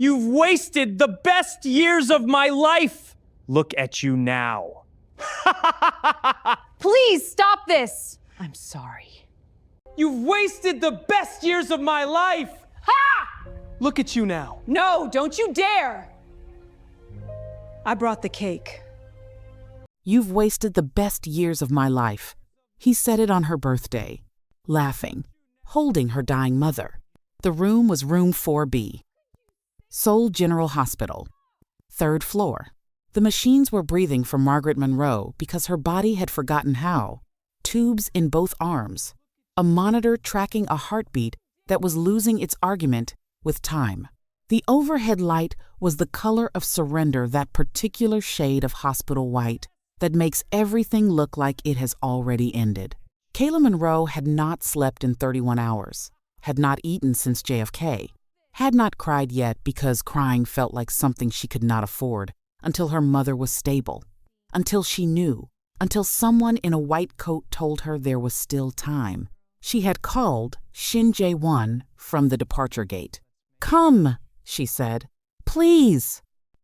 You've wasted the best years of my life! Look at you now. Please stop this! I'm sorry. You've wasted the best years of my life! Ha! Look at you now. No, don't you dare! I brought the cake. You've wasted the best years of my life. He said it on her birthday, laughing, holding her dying mother. The room was room 4B. Seoul General Hospital, 3rd floor. The machines were breathing for Margaret Monroe because her body had forgotten how. Tubes in both arms. A monitor tracking a heartbeat that was losing its argument with time. The overhead light was the color of surrender, that particular shade of hospital white that makes everything look like it has already ended. Kayla Monroe had not slept in 31 hours, had not eaten since JFK, had not cried yet because crying felt like something she could not afford, until her mother was stable, until she knew, until someone in a white coat told her there was still time. She had called Shin Jae-won from the departure gate. "Come," she said, "please."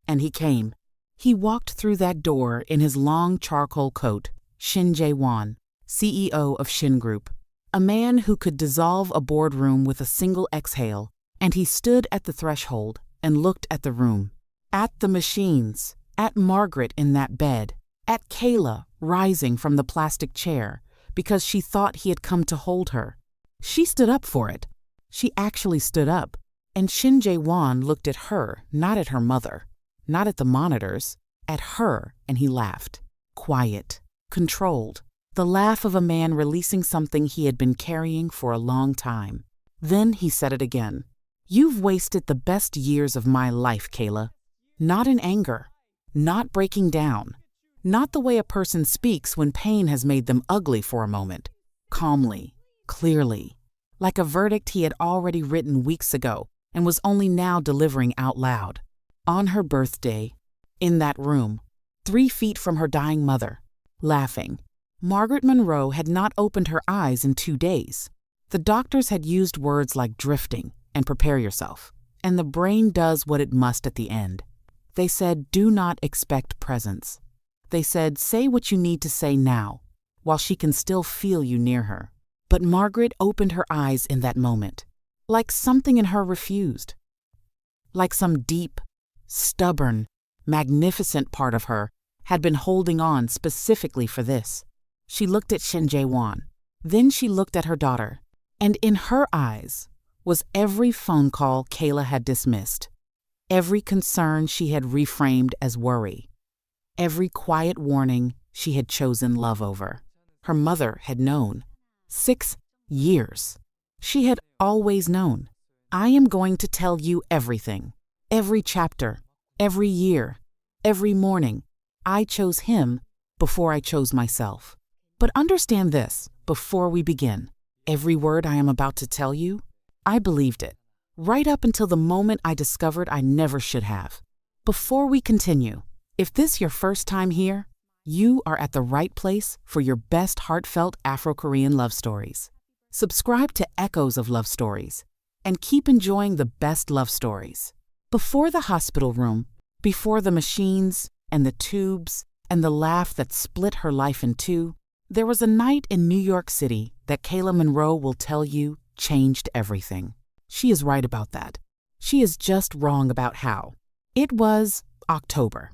And he came. He walked through that door in his long charcoal coat. Shin Jae-won, CEO of Shin Group, a man who could dissolve a boardroom with a single exhale, and he stood at the threshold and looked at the room, at the machines, at Margaret in that bed, at Kayla rising from the plastic chair because she thought he had come to hold her. She stood up for it. She actually stood up, and Shin Jae-won looked at her, not at her mother, not at the monitors, at her, and he laughed. Quiet, controlled, the laugh of a man releasing something he had been carrying for a long time. Then he said it again. "You've wasted the best years of my life, Kayla." Not in anger, not breaking down, not the way a person speaks when pain has made them ugly for a moment. Calmly, clearly, like a verdict he had already written weeks ago and was only now delivering out loud. On her birthday, in that room, 3 feet from her dying mother, laughing, Margaret Monroe had not opened her eyes in 2 days. The doctors had used words like drifting and prepare yourself, and the brain does what it must at the end. They said, do not expect presence. They said, say what you need to say now, while she can still feel you near her. But Margaret opened her eyes in that moment, like something in her refused, like some deep, stubborn, magnificent part of her had been holding on specifically for this. She looked at Shin Jae-won. Then she looked at her daughter, and in her eyes was every phone call Kayla had dismissed, every concern she had reframed as worry, every quiet warning she had chosen love over. Her mother had known. 6 years. She had always known. I am going to tell you everything. Every chapter, every year, every morning. I chose him before I chose myself. But understand this before we begin. Every word I am about to tell you, I believed it, right up until the moment I discovered I never should have. Before we continue, if this is your first time here, you are at the right place for your best heartfelt Afro-Korean love stories. Subscribe to Echoes of Love Stories and keep enjoying the best love stories. Before the hospital room, before the machines and the tubes and the laugh that split her life in two, there was a night in New York City that Kayla Monroe will tell you changed everything. She is right about that. She is just wrong about how. It was October.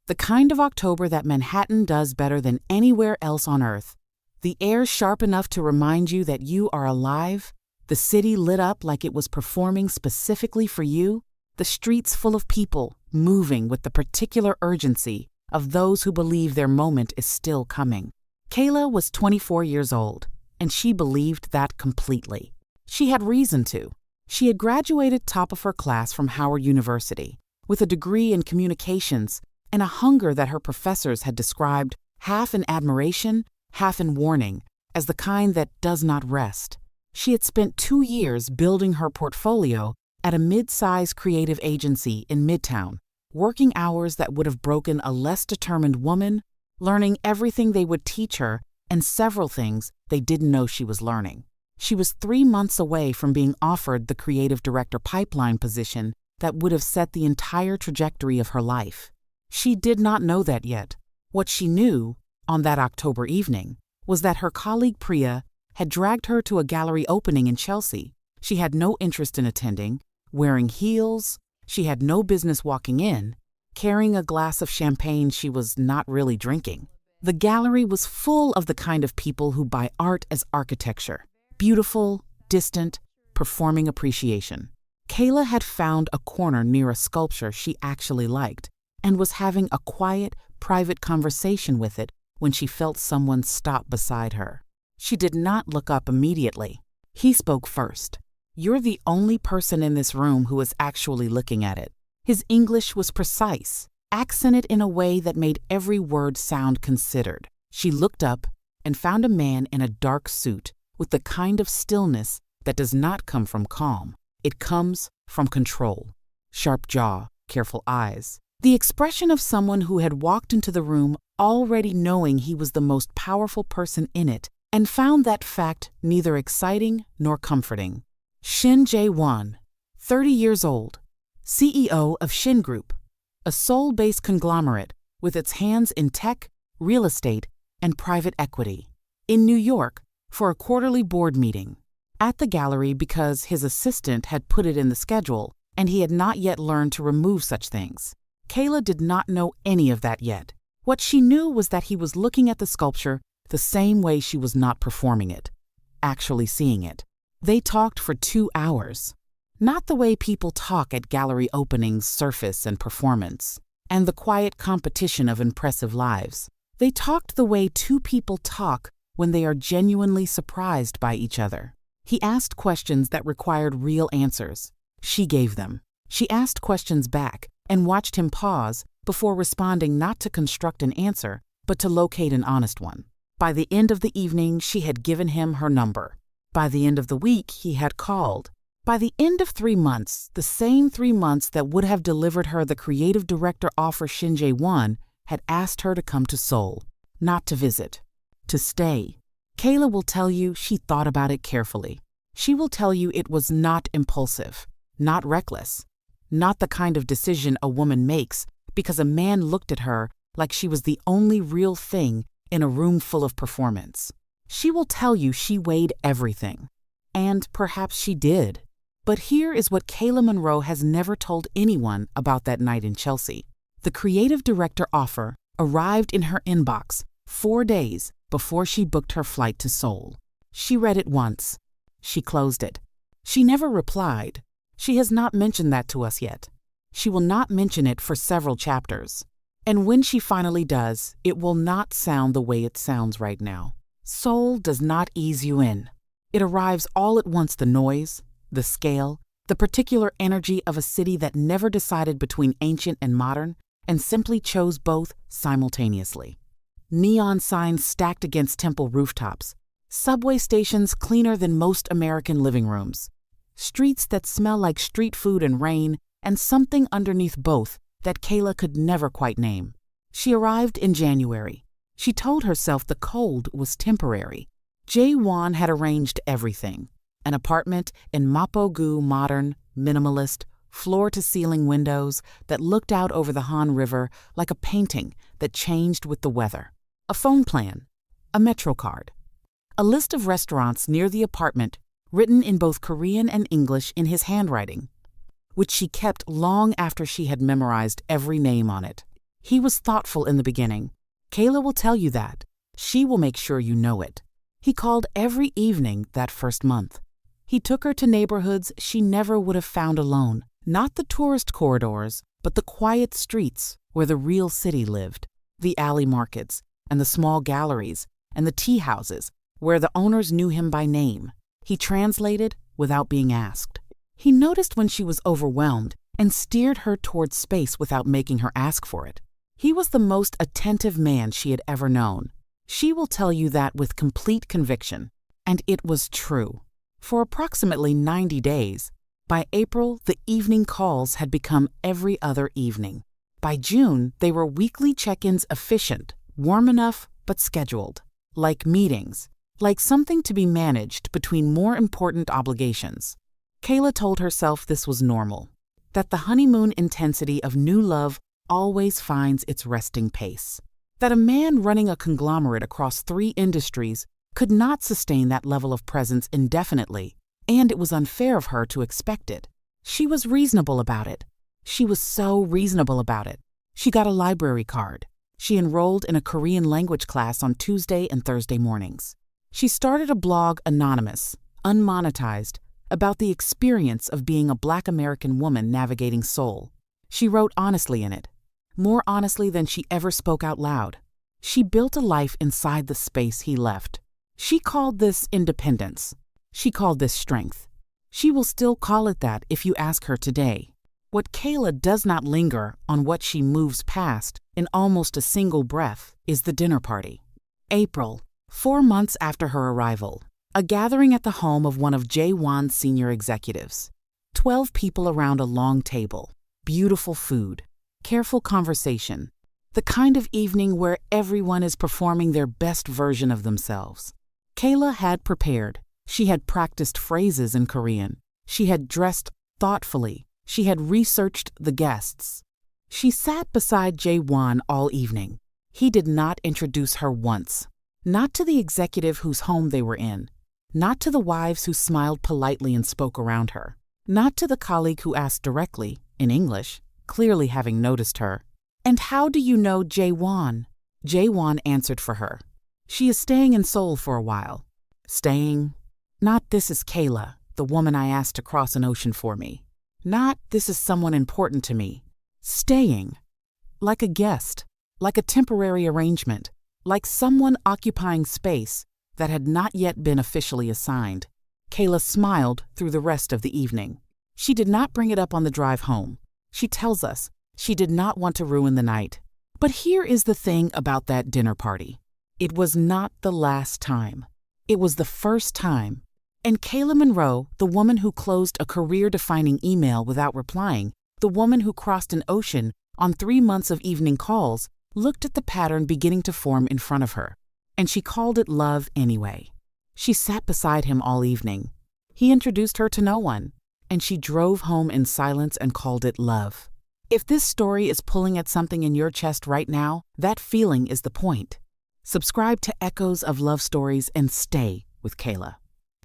The kind of October that Manhattan does better than anywhere else on Earth. The air sharp enough to remind you that you are alive, the city lit up like it was performing specifically for you, the streets full of people moving with the particular urgency of those who believe their moment is still coming. Kayla was 24 years old, and she believed that completely. She had reason to. She had graduated top of her class from Howard University with a degree in communications and a hunger that her professors had described half in admiration, half in warning, as the kind that does not rest. She had spent 2 years building her portfolio at a mid-size creative agency in Midtown, working hours that would have broken a less determined woman, learning everything they would teach her and several things they didn't know she was learning. She was 3 months away from being offered the creative director pipeline position that would have set the entire trajectory of her life. She did not know that yet. What she knew, on that October evening, was that her colleague Priya had dragged her to a gallery opening in Chelsea she had no interest in attending, wearing heels, she had no business walking in, carrying a glass of champagne she was not really drinking. The gallery was full of the kind of people who buy art as architecture, beautiful, distant, performing appreciation. Kayla had found a corner near a sculpture she actually liked and was having a quiet, private conversation with it when she felt someone stop beside her. She did not look up immediately. He spoke first. "You're the only person in this room who is actually looking at it." His English was precise, accented in a way that made every word sound considered. She looked up and found a man in a dark suit with the kind of stillness that does not come from calm. It comes from control. Sharp jaw, careful eyes. The expression of someone who had walked into the room already knowing he was the most powerful person in it and found that fact neither exciting nor comforting. Shin Jae-won, 30 years old, CEO of Shin Group, a Seoul-based conglomerate with its hands in tech, real estate, and private equity, in New York for a quarterly board meeting. At the gallery because his assistant had put it in the schedule and he had not yet learned to remove such things. Kayla did not know any of that yet. What she knew was that he was looking at the sculpture the same way she was not performing it, actually seeing it. They talked for 2 hours. Not the way people talk at gallery openings, surface and performance, and the quiet competition of impressive lives. They talked the way two people talk when they are genuinely surprised by each other. He asked questions that required real answers. She gave them. She asked questions back and watched him pause before responding, not to construct an answer, but to locate an honest one. By the end of the evening, she had given him her number. By the end of the week, he had called. By the end of 3 months, the same 3 months that would have delivered her the creative director offer Shin Jae-won had asked her to come to Seoul, not to visit, to stay. Kayla will tell you she thought about it carefully. She will tell you it was not impulsive, not reckless, not the kind of decision a woman makes because a man looked at her like she was the only real thing in a room full of performance. She will tell you she weighed everything. And perhaps she did. But here is what Kayla Monroe has never told anyone about that night in Chelsea. The creative director offer arrived in her inbox 4 days before she booked her flight to Seoul. She read it once. She closed it. She never replied. She has not mentioned that to us yet. She will not mention it for several chapters. And when she finally does, it will not sound the way it sounds right now. Seoul does not ease you in. It arrives all at once, the noise, the scale, the particular energy of a city that never decided between ancient and modern and simply chose both simultaneously. Neon signs stacked against temple rooftops, subway stations cleaner than most American living rooms, streets that smell like street food and rain, and something underneath both that Kayla could never quite name. She arrived in January. She told herself the cold was temporary. Jae-won had arranged everything. An apartment in Mapo-gu, modern, minimalist, floor-to-ceiling windows that looked out over the Han River like a painting that changed with the weather. A phone plan, a metro card, a list of restaurants near the apartment written in both Korean and English in his handwriting, which she kept long after she had memorized every name on it. He was thoughtful in the beginning. Kayla will tell you that. She will make sure you know it. He called every evening that first month. He took her to neighborhoods she never would have found alone, not the tourist corridors, but the quiet streets where the real city lived, the alley markets, and the small galleries, and the tea houses where the owners knew him by name. He translated without being asked. He noticed when she was overwhelmed and steered her towards space without making her ask for it. He was the most attentive man she had ever known. She will tell you that with complete conviction, and it was true. For approximately 90 days, by April, the evening calls had become every other evening. By June, they were weekly check-ins, efficient, warm enough, but scheduled. Like meetings, like something to be managed between more important obligations. Kayla told herself this was normal. that the honeymoon intensity of new love always finds its resting pace, that a man running a conglomerate across 3 industries could not sustain that level of presence indefinitely, and it was unfair of her to expect it. She was reasonable about it. She was so reasonable about it. She got a library card. She enrolled in a Korean language class on Tuesday and Thursday mornings. She started a blog anonymous, unmonetized, about the experience of being a Black American woman navigating Seoul. She wrote honestly in it, more honestly than she ever spoke out loud. She built a life inside the space he left. She called this independence. She called this strength. She will still call it that if you ask her today. What Kayla does not linger on, what she moves past in almost a single breath, is the dinner party. April, 4 months after her arrival. A gathering at the home of one of Jaewon's senior executives. 12 people around a long table. Beautiful food. Careful conversation. The kind of evening where everyone is performing their best version of themselves. Kayla had prepared. She had practiced phrases in Korean. She had dressed thoughtfully. She had researched the guests. She sat beside Jaewon all evening. He did not introduce her once. Not to the executive whose home they were in. Not to the wives who smiled politely and spoke around her. Not to the colleague who asked directly, in English, clearly having noticed her, "And how do you know Jaewon?" Jaewon answered for her. "She is staying in Seoul for a while." Staying. Not "this is Kayla, the woman I asked to cross an ocean for me." Not "this is someone important to me." Staying. Like a guest, like a temporary arrangement, like someone occupying space that had not yet been officially assigned. Kayla smiled through the rest of the evening. She did not bring it up on the drive home. She tells us she did not want to ruin the night. But here is the thing about that dinner party. It was not the last time. It was the first time. And Kayla Monroe, the woman who closed a career-defining email without replying, the woman who crossed an ocean on 3 months of evening calls, looked at the pattern beginning to form in front of her. And she called it love anyway. She sat beside him all evening. He introduced her to no one, and she drove home in silence and called it love. If this story is pulling at something in your chest right now, that feeling is the point. Subscribe to Echoes of Love Stories and stay with Kayla.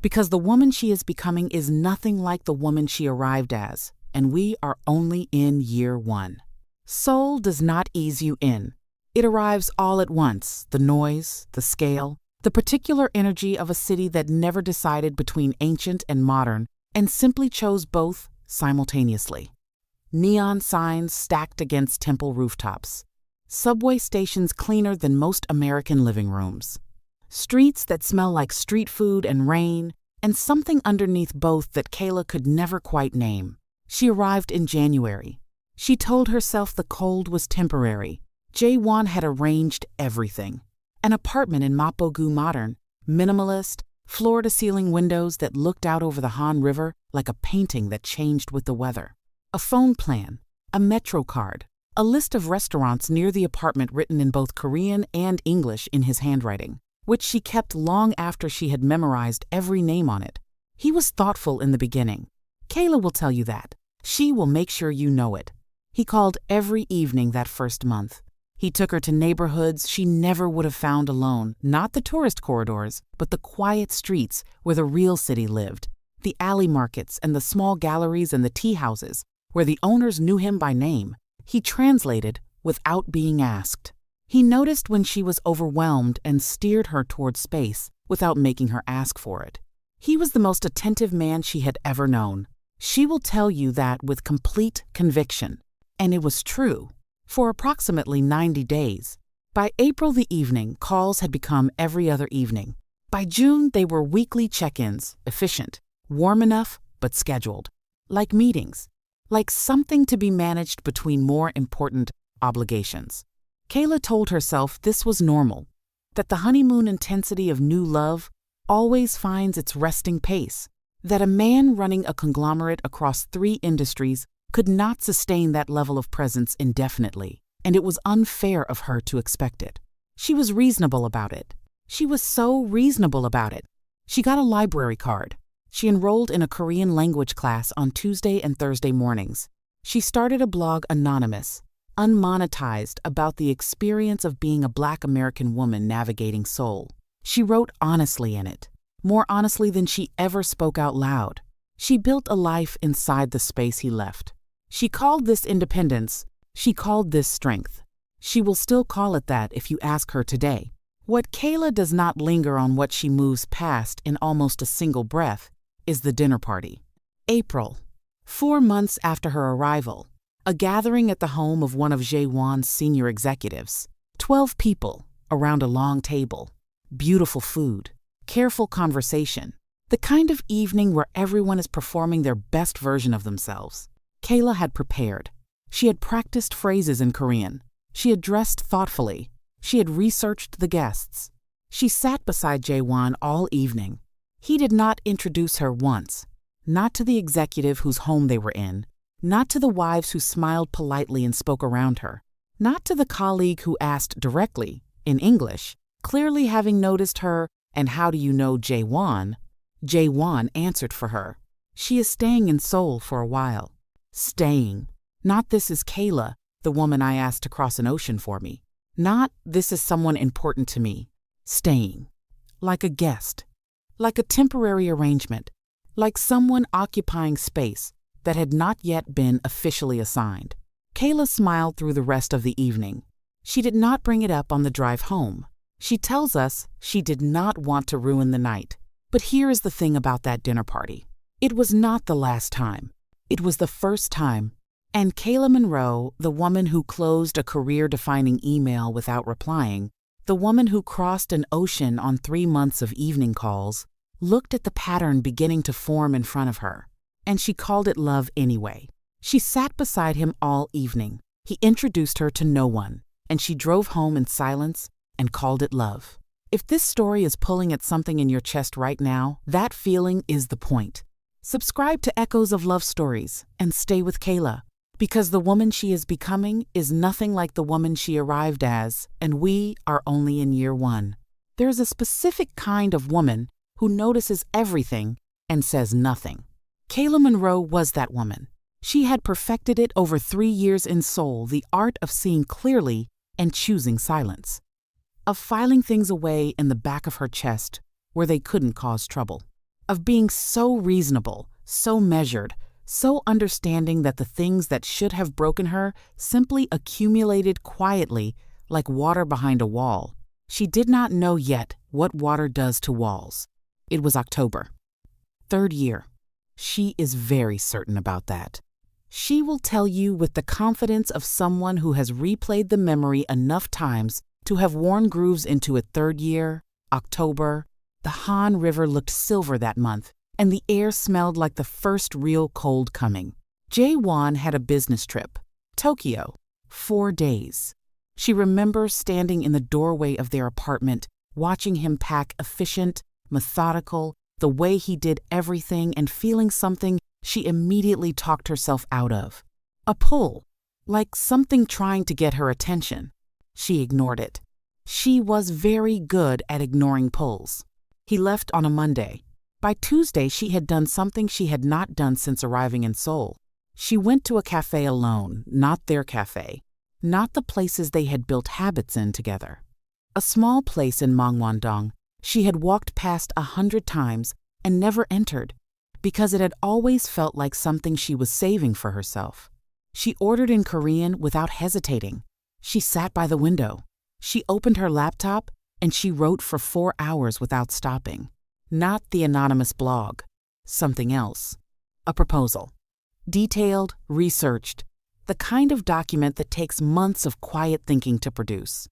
Because the woman she is becoming is nothing like the woman she arrived as, and we are only in year 1. Seoul does not ease you in. It arrives all at once, the noise, the scale, the particular energy of a city that never decided between ancient and modern and simply chose both simultaneously. Neon signs stacked against temple rooftops. Subway stations cleaner than most American living rooms. Streets that smell like street food and rain, and something underneath both that Kayla could never quite name. She arrived in January. She told herself the cold was temporary. Jaewon had arranged everything. An apartment in Mapogu Modern, minimalist, floor-to-ceiling windows that looked out over the Han River like a painting that changed with the weather. A phone plan, a metro card, a list of restaurants near the apartment written in both Korean and English in his handwriting, which she kept long after she had memorized every name on it. He was thoughtful in the beginning. Kayla will tell you that. She will make sure you know it. He called every evening that first month. He took her to neighborhoods she never would have found alone, not the tourist corridors, but the quiet streets where the real city lived, the alley markets and the small galleries and the tea houses, where the owners knew him by name. He translated without being asked. He noticed when she was overwhelmed and steered her toward space without making her ask for it. He was the most attentive man she had ever known. She will tell you that with complete conviction. And it was true. For approximately 90 days. By April, the evening calls had become every other evening. By June, they were weekly check-ins, efficient, warm enough, but scheduled. Like meetings. Like something to be managed between more important obligations. Kayla told herself this was normal, that the honeymoon intensity of new love always finds its resting pace, that a man running a conglomerate across 3 industries could not sustain that level of presence indefinitely, and it was unfair of her to expect it. She was reasonable about it. She was so reasonable about it. She got a library card. She enrolled in a Korean language class on Tuesday and Thursday mornings. She started a blog anonymous, unmonetized, about the experience of being a Black American woman navigating Seoul. She wrote honestly in it, more honestly than she ever spoke out loud. She built a life inside the space he left. She called this independence. She called this strength. She will still call it that if you ask her today. What Kayla does not linger on, what she moves past in almost a single breath, is the dinner party. April, 4 months after her arrival, a gathering at the home of one of Jaewon's senior executives. 12 people around a long table, beautiful food, careful conversation, the kind of evening where everyone is performing their best version of themselves. Kayla had prepared. She had practiced phrases in Korean. She had dressed thoughtfully. She had researched the guests. She sat beside Jaewon all evening. He did not introduce her once, not to the executive whose home they were in, not to the wives who smiled politely and spoke around her, not to the colleague who asked directly, in English, clearly having noticed her, "And how do you know Jaewon?" Jaewon answered for her. "She is staying in Seoul for a while." Staying. Not "this is Kayla, the woman I asked to cross an ocean for me." Not "this is someone important to me." Staying. Like a guest. Like a temporary arrangement. Like someone occupying space that had not yet been officially assigned. Kayla smiled through the rest of the evening. She did not bring it up on the drive home. She tells us she did not want to ruin the night. But here is the thing about that dinner party. It was not the last time. It was the first time. And Kayla Monroe, the woman who closed a career-defining email without replying, the woman who crossed an ocean on 3 months of evening calls, looked at the pattern beginning to form in front of her. And she called it love anyway. She sat beside him all evening. He introduced her to no one, and she drove home in silence and called it love. If this story is pulling at something in your chest right now, that feeling is the point. Subscribe to Echoes of Love Stories and stay with Kayla. Because the woman she is becoming is nothing like the woman she arrived as, and we are only in year 1. There is a specific kind of woman who notices everything and says nothing. Kayla Monroe was that woman. She had perfected it over 3 years in Seoul, the art of seeing clearly and choosing silence. Of filing things away in the back of her chest where they couldn't cause trouble. Of being so reasonable, so measured, so understanding that the things that should have broken her simply accumulated quietly like water behind a wall. She did not know yet what water does to walls. It was October. 3rd year. She is very certain about that. She will tell you with the confidence of someone who has replayed the memory enough times to have worn grooves into it. 3rd year, October. The Han River looked silver that month, and the air smelled like the first real cold coming. Jaewon had a business trip. Tokyo. 4 days. She remembers standing in the doorway of their apartment, watching him pack, efficient, methodical, the way he did everything, and feeling something she immediately talked herself out of. A pull, like something trying to get her attention. She ignored it. She was very good at ignoring pulls. He left on a Monday. By Tuesday, she had done something she had not done since arriving in Seoul. She went to a cafe alone, not their cafe, not the places they had built habits in together. A small place in Mangwon-dong she had walked past 100 times and never entered, because it had always felt like something she was saving for herself. She ordered in Korean without hesitating. She sat by the window. She opened her laptop and she wrote for 4 hours without stopping. Not the anonymous blog. Something else. A proposal. Detailed, researched. The kind of document that takes months of quiet thinking to produce.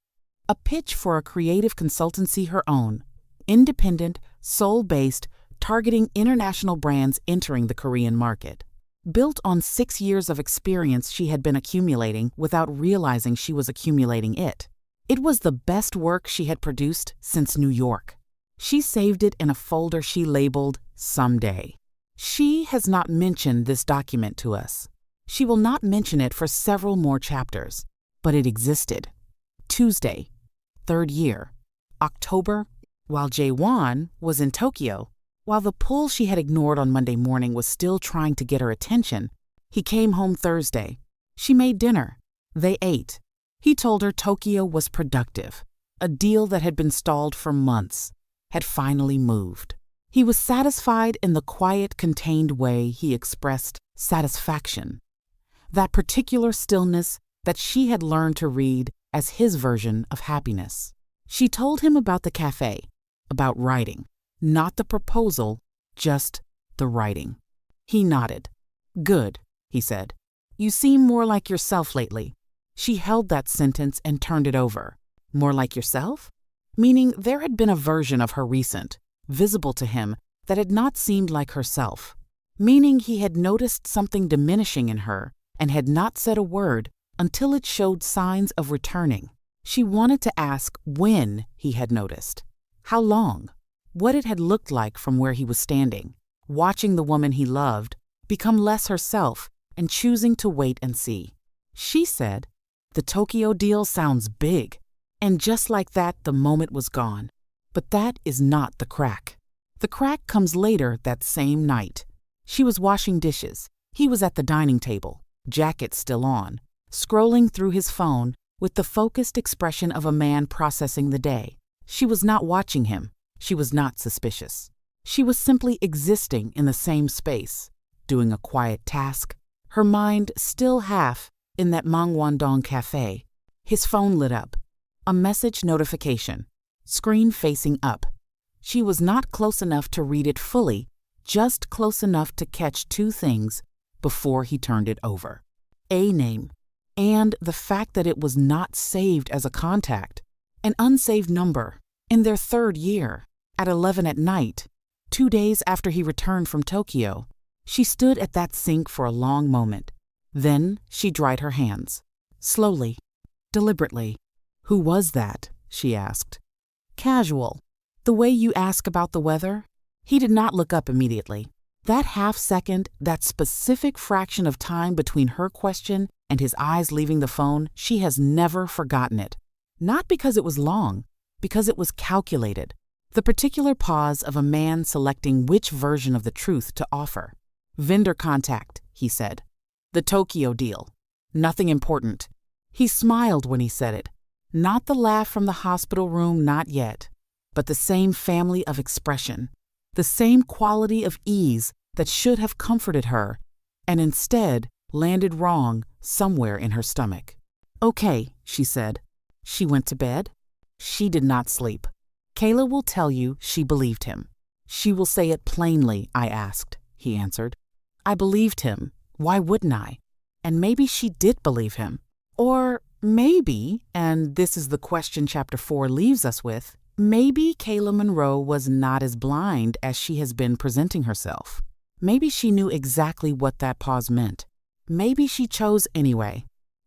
A pitch for a creative consultancy, her own. Independent, Seoul-based, targeting international brands entering the Korean market. Built on 6 years of experience she had been accumulating without realizing she was accumulating it. It was the best work she had produced since New York. She saved it in a folder she labeled Someday. She has not mentioned this document to us. She will not mention it for several more chapters, but it existed. Tuesday, 3rd year, October, while Jaewon was in Tokyo, while the pull she had ignored on Monday morning was still trying to get her attention, He came home Thursday. She made dinner. They ate. He told her Tokyo was productive. A deal that had been stalled for months had finally moved. He was satisfied in the quiet, contained way he expressed satisfaction. That particular stillness that she had learned to read as his version of happiness. She told him about the cafe, about writing. Not the proposal, just the writing. He nodded. Good, he said. You seem more like yourself lately. She held that sentence and turned it over. More like yourself? Meaning there had been a version of her recent, visible to him, that had not seemed like herself. Meaning he had noticed something diminishing in her and had not said a word until it showed signs of returning. She wanted to ask when he had noticed. How long? What it had looked like from where he was standing, watching the woman he loved become less herself and choosing to wait and see. She said, "The Tokyo deal sounds big." And just like that, the moment was gone. But that is not the crack. The crack comes later that same night. She was washing dishes. He was at the dining table, jacket still on, scrolling through his phone with the focused expression of a man processing the day. She was not watching him. She was not suspicious. She was simply existing in the same space, doing a quiet task, her mind still half in that Mangwondong cafe. His phone lit up. A message notification, screen facing up. She was not close enough to read it fully, just close enough to catch two things before he turned it over. A name, and the fact that it was not saved as a contact. An unsaved number, in their 3rd year, at 11 at night, 2 days after he returned from Tokyo. She stood at that sink for a long moment. Then she dried her hands. Slowly, deliberately. Who was that? She asked. Casual. The way you ask about the weather? He did not look up immediately. That half second, that specific fraction of time between her question and his eyes leaving the phone, she has never forgotten it. Not because it was long, because it was calculated. The particular pause of a man selecting which version of the truth to offer. Vendor contact, he said. The Tokyo deal. Nothing important. He smiled when he said it. Not the laugh from the hospital room, not yet, but the same family of expression, the same quality of ease that should have comforted her, and instead landed wrong somewhere in her stomach. Okay, she said. She went to bed. She did not sleep. Kayla will tell you she believed him. She will say it plainly, I asked, he answered. I believed him. Why wouldn't I? And maybe she did believe him. Or maybe, and this is the question Chapter 4 leaves us with, maybe Kayla Monroe was not as blind as she has been presenting herself. Maybe she knew exactly what that pause meant. Maybe she chose anyway.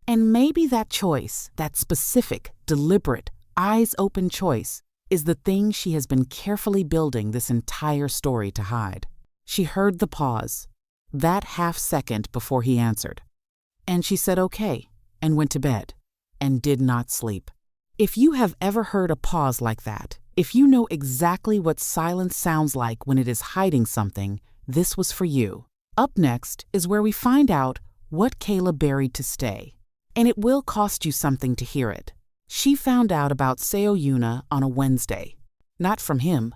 And maybe that choice, that specific, deliberate, eyes-open choice, is the thing she has been carefully building this entire story to hide. She heard the pause, that half second before he answered. And she said okay, and went to bed, and did not sleep. If you have ever heard a pause like that, if you know exactly what silence sounds like when it is hiding something, this was for you. Up next is where we find out what Kayla buried to stay. And it will cost you something to hear it. She found out about Seo Yuna on a Wednesday. Not from him.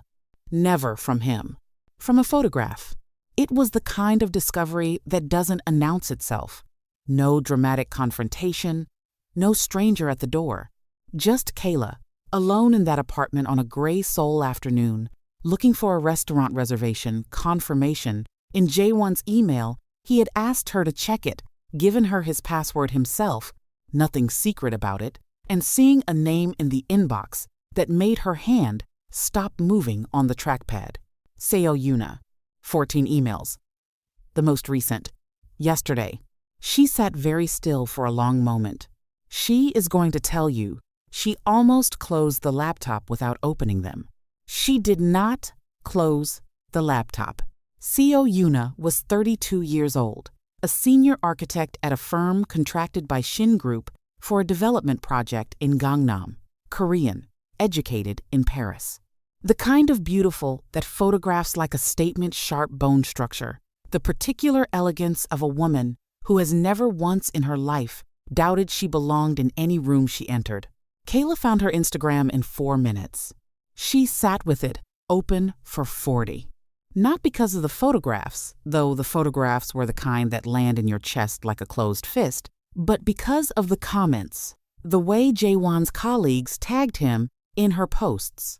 Never from him. From a photograph. It was the kind of discovery that doesn't announce itself. No dramatic confrontation. No stranger at the door. Just Kayla, alone in that apartment on a gray Seoul afternoon, looking for a restaurant reservation confirmation. In Jaewon's email, he had asked her to check it, given her his password himself, nothing secret about it, and seeing a name in the inbox that made her hand stop moving on the trackpad. Seo Yuna. 14 emails. The most recent. Yesterday. She sat very still for a long moment. She is going to tell you she almost closed the laptop without opening them. She did not close the laptop. Seo Yuna was 32 years old, a senior architect at a firm contracted by Shin Group for a development project in Gangnam, Korean, educated in Paris. The kind of beautiful that photographs like a statement-sharp bone structure, the particular elegance of a woman who has never once in her life doubted she belonged in any room she entered. Kayla found her Instagram in 4 minutes. She sat with it, open for 40. Not because of the photographs, though the photographs were the kind that land in your chest like a closed fist, but because of the comments, the way Jaewon's colleagues tagged him in her posts,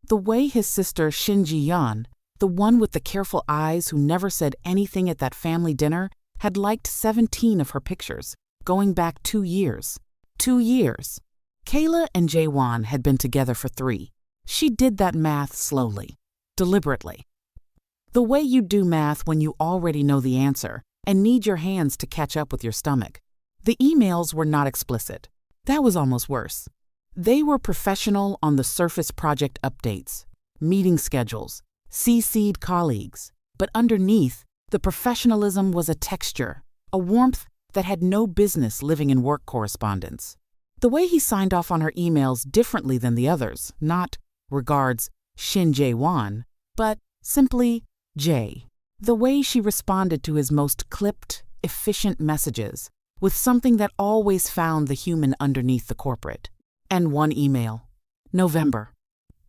the way his sister Shin Ji-yeon, the one with the careful eyes who never said anything at that family dinner, had liked 17 of her pictures, going back 2 years. 2 years. Kayla and Jaewon had been together for 3. She did that math slowly, deliberately. The way you do math when you already know the answer and need your hands to catch up with your stomach. The emails were not explicit. That was almost worse. They were professional on the surface project updates, meeting schedules, CC'd colleagues, but underneath, the professionalism was a texture, a warmth that had no business living in work correspondence. The way he signed off on her emails differently than the others, not regards Shin Jae-won, but simply J. The way she responded to his most clipped, efficient messages with something that always found the human underneath the corporate. And one email. November.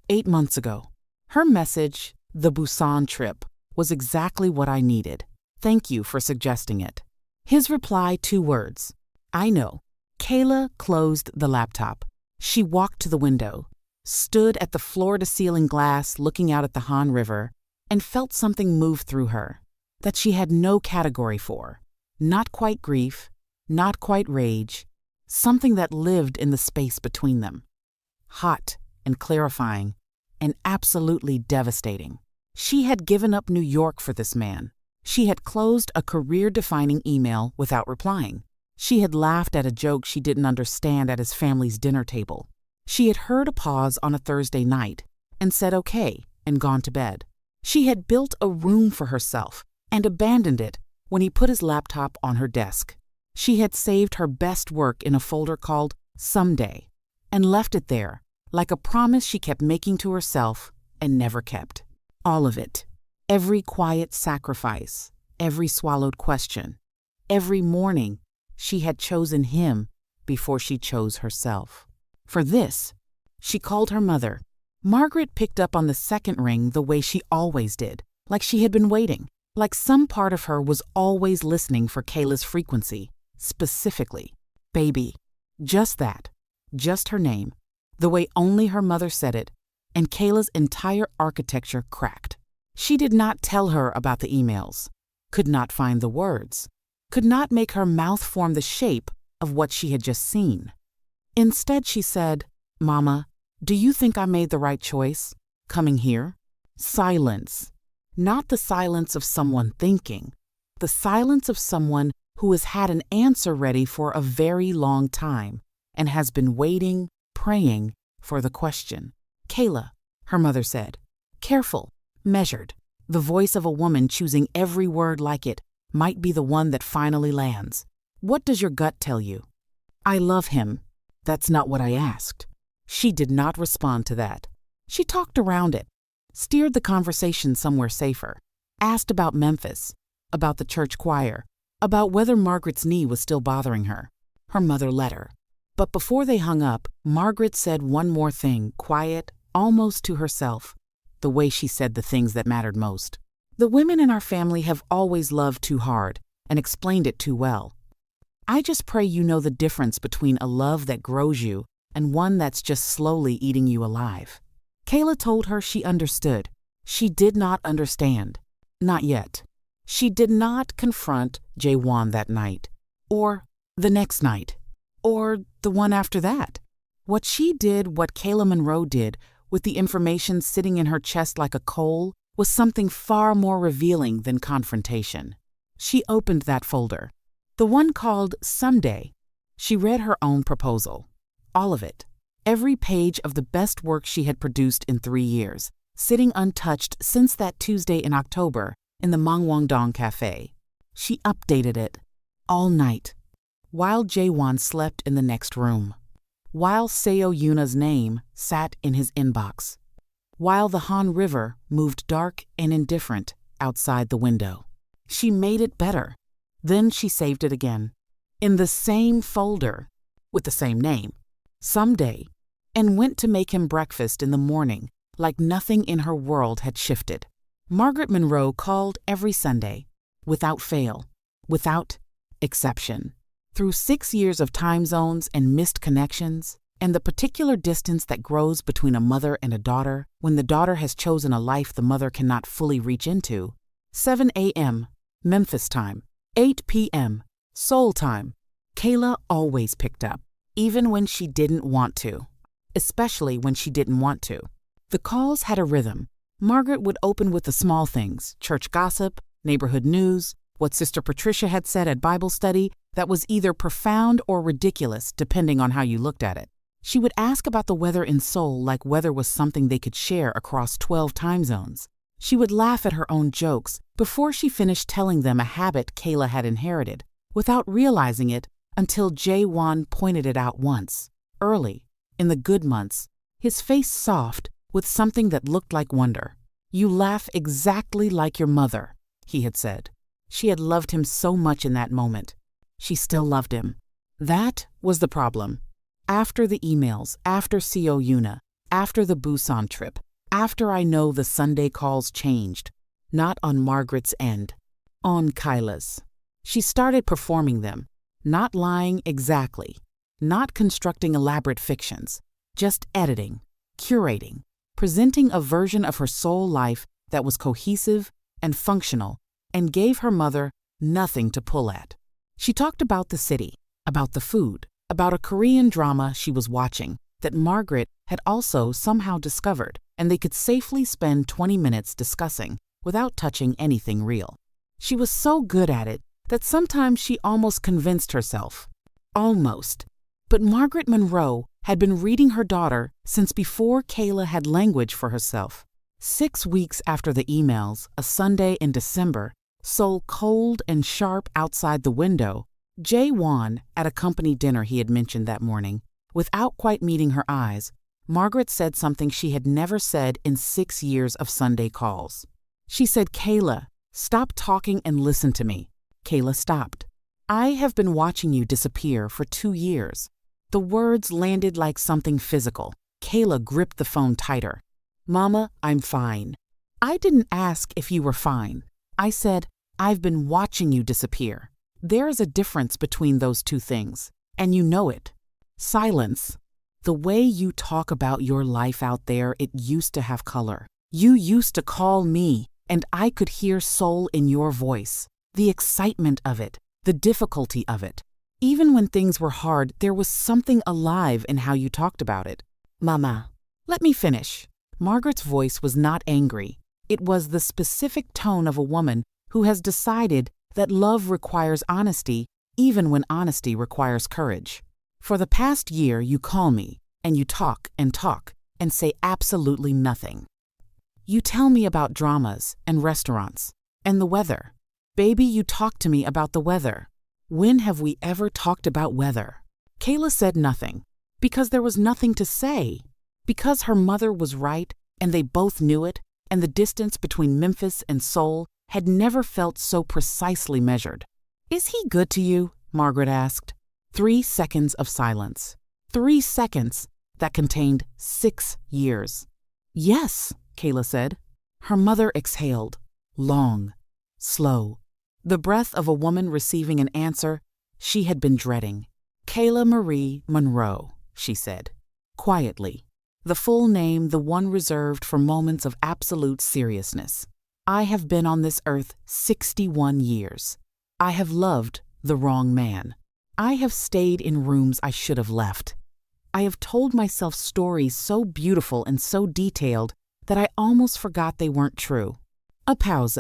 8 months ago. Her message, the Busan trip, was exactly what I needed. Thank you for suggesting it. His reply, 2 words. I know. Kayla closed the laptop. She walked to the window, stood at the floor-to-ceiling glass looking out at the Han River, and felt something move through her that she had no category for. Not quite grief, not quite rage, something that lived in the space between them. Hot and clarifying and absolutely devastating. She had given up New York for this man. She had closed a career-defining email without replying. She had laughed at a joke she didn't understand at his family's dinner table. She had heard a pause on a Thursday night and said okay and gone to bed. She had built a room for herself and abandoned it when he put his laptop on her desk. She had saved her best work in a folder called Someday and left it there like a promise she kept making to herself and never kept. All of it. Every quiet sacrifice, every swallowed question, every morning she had chosen him before she chose herself. For this, she called her mother. Margaret picked up on the second ring the way she always did, like she had been waiting, like some part of her was always listening for Kayla's frequency, specifically, baby. Just that, just her name, the way only her mother said it, and Kayla's entire architecture cracked. She did not tell her about the emails, could not find the words, could not make her mouth form the shape of what she had just seen. Instead, she said, Mama, do you think I made the right choice, coming here? Silence. Not the silence of someone thinking, the silence of someone who has had an answer ready for a very long time and has been waiting, praying for the question. Kayla, her mother said, careful, measured, the voice of a woman choosing every word like it might be the one that finally lands. What does your gut tell you? I love him. That's not what I asked. She did not respond to that. She talked around it, steered the conversation somewhere safer, asked about Memphis, about the church choir, about whether Margaret's knee was still bothering her. Her mother let her. But before they hung up, Margaret said one more thing, quiet, almost to herself, the way she said the things that mattered most. The women in our family have always loved too hard and explained it too well. I just pray you know the difference between a love that grows you and one that's just slowly eating you alive. Kayla told her she understood. She did not understand. Not yet. She did not confront Jaewon that night, or the next night, or the one after that. What she did, what Kayla Monroe did, with the information sitting in her chest like a coal, was something far more revealing than confrontation. She opened that folder, the one called Someday. She read her own proposal. All of it. Every page of the best work she had produced in 3 years, sitting untouched since that Tuesday in October in the Mangwangdong Cafe. She updated it all night, while Jaewon slept in the next room, while Seo Yuna's name sat in his inbox, while the Han River moved dark and indifferent outside the window. She made it better. Then she saved it again, in the same folder, with the same name, someday, and went to make him breakfast in the morning like nothing in her world had shifted. Margaret Monroe called every Sunday, without fail, without exception. Through 6 years of time zones and missed connections, and the particular distance that grows between a mother and a daughter when the daughter has chosen a life the mother cannot fully reach into, 7 a.m., Memphis time, 8 p.m., Seoul time, Kayla always picked up, even when she didn't want to, especially when she didn't want to. The calls had a rhythm. Margaret would open with the small things, church gossip, neighborhood news, what Sister Patricia had said at Bible study that was either profound or ridiculous depending on how you looked at it. She would ask about the weather in Seoul like weather was something they could share across 12 time zones. She would laugh at her own jokes before she finished telling them a habit Kayla had inherited, without realizing it until Jae-won pointed it out once, early, in the good months, his face soft with something that looked like wonder. "You laugh exactly like your mother," he had said. She had loved him so much in that moment. She still loved him. That was the problem. After the emails, after Seo Yuna, after the Busan trip, after I know the Sunday calls changed, not on Margaret's end, on Kayla's. She started performing them, not lying exactly, not constructing elaborate fictions, just editing, curating, presenting a version of her soul life that was cohesive and functional and gave her mother nothing to pull at. She talked about the city, about the food, about a Korean drama she was watching that Margaret had also somehow discovered, and they could safely spend 20 minutes discussing without touching anything real. She was so good at it that sometimes she almost convinced herself. Almost. But Margaret Monroe had been reading her daughter since before Kayla had language for herself. 6 weeks after the emails, a Sunday in December, so cold and sharp outside the window, Jae-won, at a company dinner he had mentioned that morning, without quite meeting her eyes, Margaret said something she had never said in 6 years of Sunday calls. She said, "Kayla, stop talking and listen to me." Kayla stopped. "I have been watching you disappear for 2 years." The words landed like something physical. Kayla gripped the phone tighter. "Mama, I'm fine." "I didn't ask if you were fine. I said, I've been watching you disappear. There is a difference between those two things, and you know it." Silence. "The way you talk about your life out there, it used to have color. You used to call me, and I could hear soul in your voice. The excitement of it, the difficulty of it. Even when things were hard, there was something alive in how you talked about it." "Mama, let me finish." Margaret's voice was not angry. It was the specific tone of a woman who has decided that love requires honesty even when honesty requires courage. "For the past year, you call me, and you talk and say absolutely nothing. You tell me about dramas and restaurants and the weather. Baby, you talk to me about the weather. When have we ever talked about weather?" Kayla said nothing, because there was nothing to say, because her mother was right and they both knew it, and the distance between Memphis and Seoul had never felt so precisely measured. "Is he good to you?" Margaret asked. 3 seconds of silence. 3 seconds that contained 6 years. "Yes," Kayla said. Her mother exhaled, long, slow, the breath of a woman receiving an answer she had been dreading. "Kayla Marie Monroe," she said, quietly, the full name, the one reserved for moments of absolute seriousness. "I have been on this earth 61 years. I have loved the wrong man. I have stayed in rooms I should have left. I have told myself stories so beautiful and so detailed that I almost forgot they weren't true." A pause.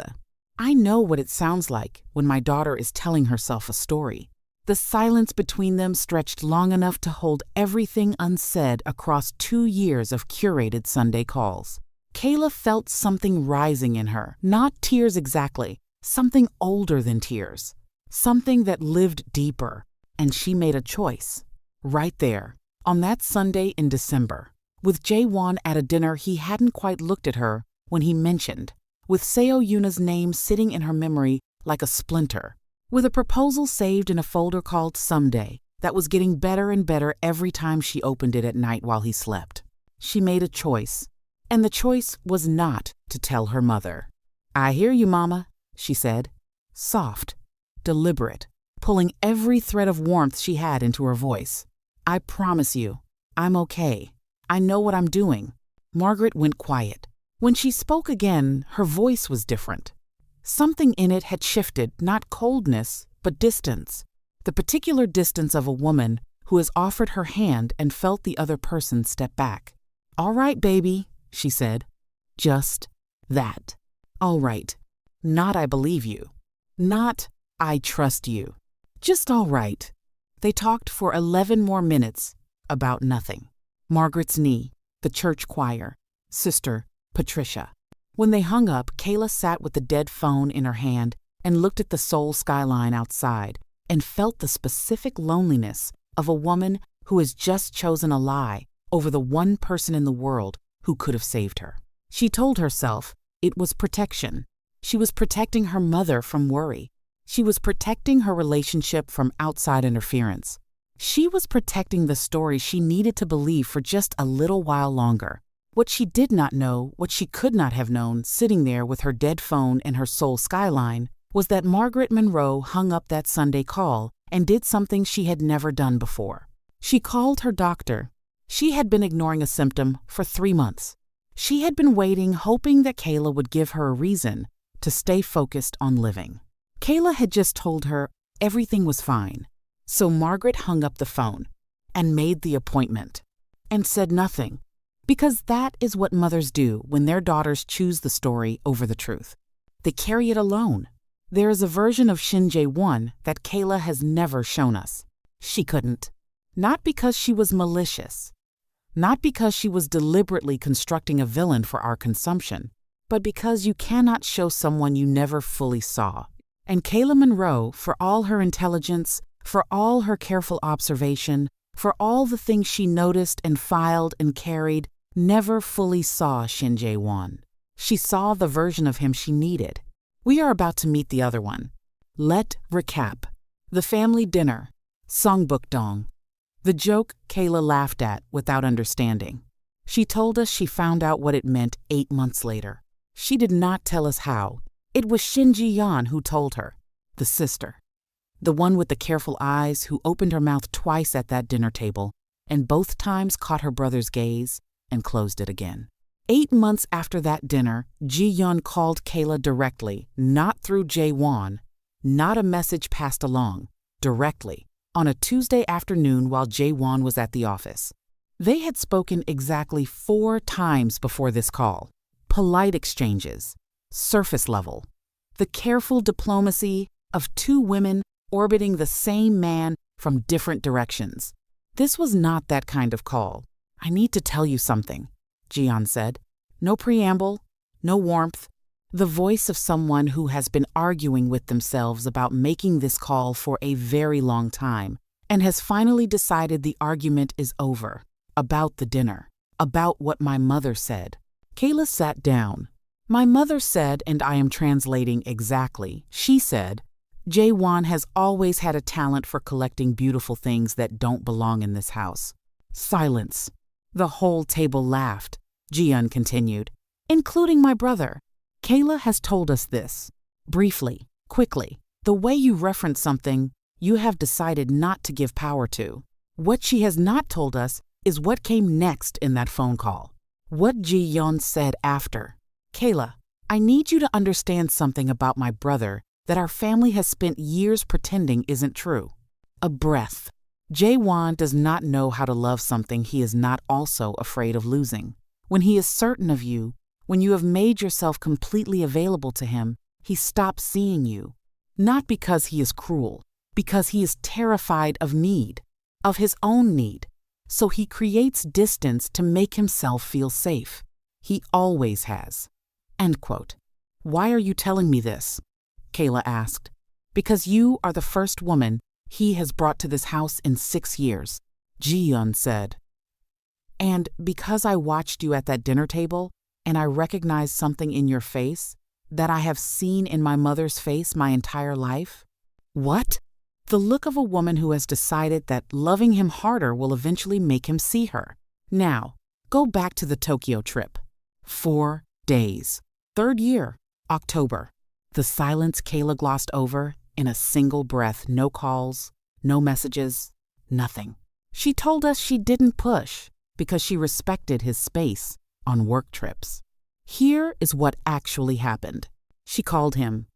"I know what it sounds like when my daughter is telling herself a story." The silence between them stretched long enough to hold everything unsaid across 2 years of curated Sunday calls. Kayla felt something rising in her, not tears exactly, something older than tears, something that lived deeper, and she made a choice. Right there, on that Sunday in December, with Jae-won at a dinner he hadn't quite looked at her when he mentioned, with Seo Yuna's name sitting in her memory like a splinter, with a proposal saved in a folder called Someday that was getting better and better every time she opened it at night while he slept. She made a choice, and the choice was not to tell her mother. "I hear you, Mama," she said, soft, deliberate, pulling every thread of warmth she had into her voice. "I promise you, I'm okay. I know what I'm doing." Margaret went quiet. When she spoke again, her voice was different. Something in it had shifted, not coldness, but distance. The particular distance of a woman who has offered her hand and felt the other person step back. "All right, baby," she said. Just that. All right. Not "I believe you." Not "I trust you." Just all right. They talked for 11 more minutes about nothing. Margaret's knee, the church choir, Sister Patricia. When they hung up, Kayla sat with the dead phone in her hand and looked at the Seoul skyline outside and felt the specific loneliness of a woman who has just chosen a lie over the one person in the world who could have saved her. She told herself it was protection. She was protecting her mother from worry. She was protecting her relationship from outside interference. She was protecting the story she needed to believe for just a little while longer. What she did not know, what she could not have known, sitting there with her dead phone and her Seoul skyline, was that Margaret Monroe hung up that Sunday call and did something she had never done before. She called her doctor. She had been ignoring a symptom for 3 months. She had been waiting, hoping that Kayla would give her a reason to stay focused on living. Kayla had just told her everything was fine. So Margaret hung up the phone and made the appointment and said nothing, because that is what mothers do when their daughters choose the story over the truth. They carry it alone. There is a version of Shin Jae-won that Kayla has never shown us. She couldn't. Not because she was malicious. Not because she was deliberately constructing a villain for our consumption, but because you cannot show someone you never fully saw. And Kayla Monroe, for all her intelligence, for all her careful observation, for all the things she noticed and filed and carried, never fully saw Shin Jae-won. She saw the version of him she needed. We are about to meet the other one. Let recap. The family dinner. Songbuk dong. The joke Kayla laughed at without understanding. She told us she found out what it meant 8 months later. She did not tell us how. It was Shin Ji-yeon who told her, the sister. The one with the careful eyes who opened her mouth twice at that dinner table and both times caught her brother's gaze and closed it again. 8 months after that dinner, Ji-yeon called Kayla directly, not through Jae-won, not a message passed along, directly, on a Tuesday afternoon while Jae-won was at the office. They had spoken exactly 4 times before this call. Polite exchanges, surface level. The careful diplomacy of 2 women orbiting the same man from different directions. This was not that kind of call. "I need to tell you something," Ji-yeon said. No preamble, no warmth. The voice of someone who has been arguing with themselves about making this call for a very long time and has finally decided the argument is over. About the dinner. About what my mother said. Kayla sat down. My mother said, and I am translating exactly, she said, Jae-won has always had a talent for collecting beautiful things that don't belong in this house. Silence. The whole table laughed. Ji-yeon continued, including my brother. Kayla has told us this. Briefly, quickly. The way you reference something, you have decided not to give power to. What she has not told us is what came next in that phone call. What Ji-yeon said after. Kayla, I need you to understand something about my brother that our family has spent years pretending isn't true. A breath. Jae-won does not know how to love something he is not also afraid of losing. When he is certain of you, when you have made yourself completely available to him, he stops seeing you. Not because he is cruel, because he is terrified of need, of his own need. So he creates distance to make himself feel safe. He always has. End quote. Why are you telling me this? Kayla asked. Because you are the first woman he has brought to this house in 6 years, Ji-yeon said. And because I watched you at that dinner table and I recognized something in your face that I have seen in my mother's face my entire life, What? The look of a woman who has decided that loving him harder will eventually make him see her. Now, go back to the Tokyo trip. 4 days. 3rd year, October. The silence Kayla glossed over in a single breath. No calls, no messages, nothing. She told us she didn't push because she respected his space on work trips. Here is what actually happened. She called him.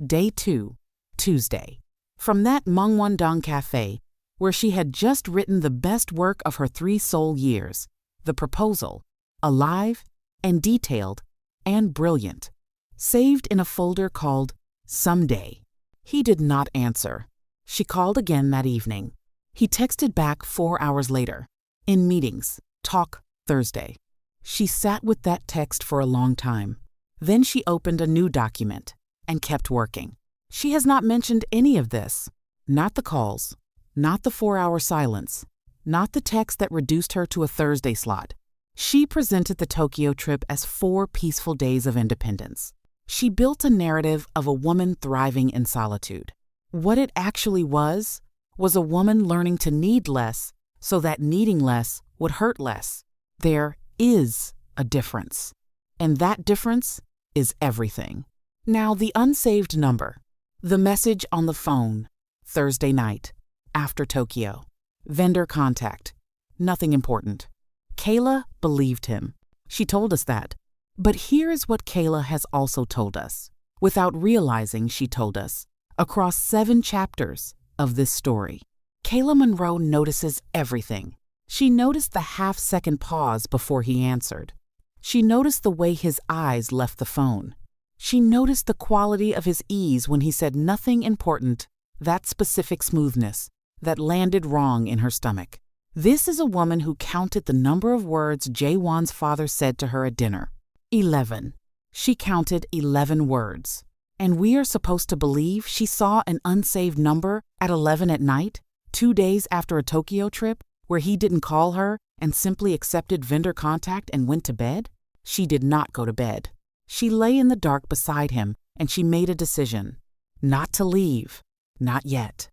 Day 2, Tuesday. From that Mangwon-dong cafe, where she had just written the best work of her 3 Seoul years, the proposal, alive and detailed and brilliant, saved in a folder called Someday. He did not answer. She called again that evening. He texted back 4 hours later. In meetings, talk Thursday. She sat with that text for a long time. Then she opened a new document and kept working. She has not mentioned any of this. Not the calls, not the 4-hour silence, not the text that reduced her to a Thursday slot. She presented the Tokyo trip as 4 peaceful days of independence. She built a narrative of a woman thriving in solitude. What it actually was a woman learning to need less so that needing less would hurt less. There is a difference. And that difference is everything. Now, the unsaved number. The message on the phone. Thursday night. After Tokyo. Vendor contact. Nothing important. Kayla believed him. She told us that. But here is what Kayla has also told us. Without realizing, she told us. Across 7 chapters of this story, Kayla Monroe notices everything. She noticed the half-second pause before he answered. She noticed the way his eyes left the phone. She noticed the quality of his ease when he said nothing important, that specific smoothness that landed wrong in her stomach. This is a woman who counted the number of words Jaewon's father said to her at dinner. 11. She counted 11 words. And we are supposed to believe she saw an unsaved number at 11 at night, 2 days after a Tokyo trip, where he didn't call her and simply accepted vendor contact and went to bed? She did not go to bed. She lay in the dark beside him and she made a decision. Not to leave. Not yet.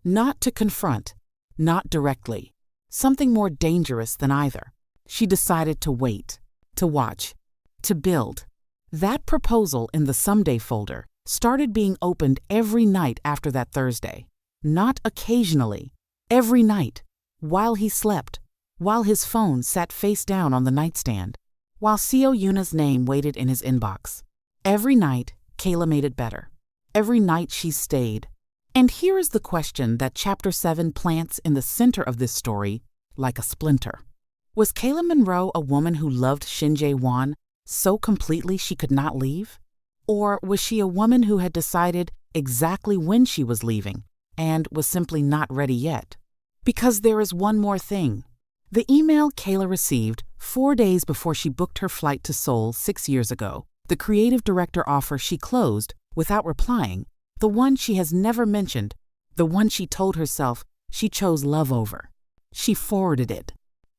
Not to confront. Not directly. Something more dangerous than either. She decided to wait. To watch. To build. That proposal in the Someday folder started being opened every night after that Thursday. Not occasionally. Every night. While he slept. While his phone sat face down on the nightstand. While Seo Yuna's name waited in his inbox. Every night, Kayla made it better. Every night she stayed. And here is the question that Chapter 7 plants in the center of this story like a splinter. Was Kayla Monroe a woman who loved Shin Jae-won so completely she could not leave? Or was she a woman who had decided exactly when she was leaving and was simply not ready yet? Because there is one more thing. The email Kayla received 4 days before she booked her flight to Seoul 6 years ago, the creative director offer she closed without replying, the one she has never mentioned, the one she told herself she chose love over. She forwarded it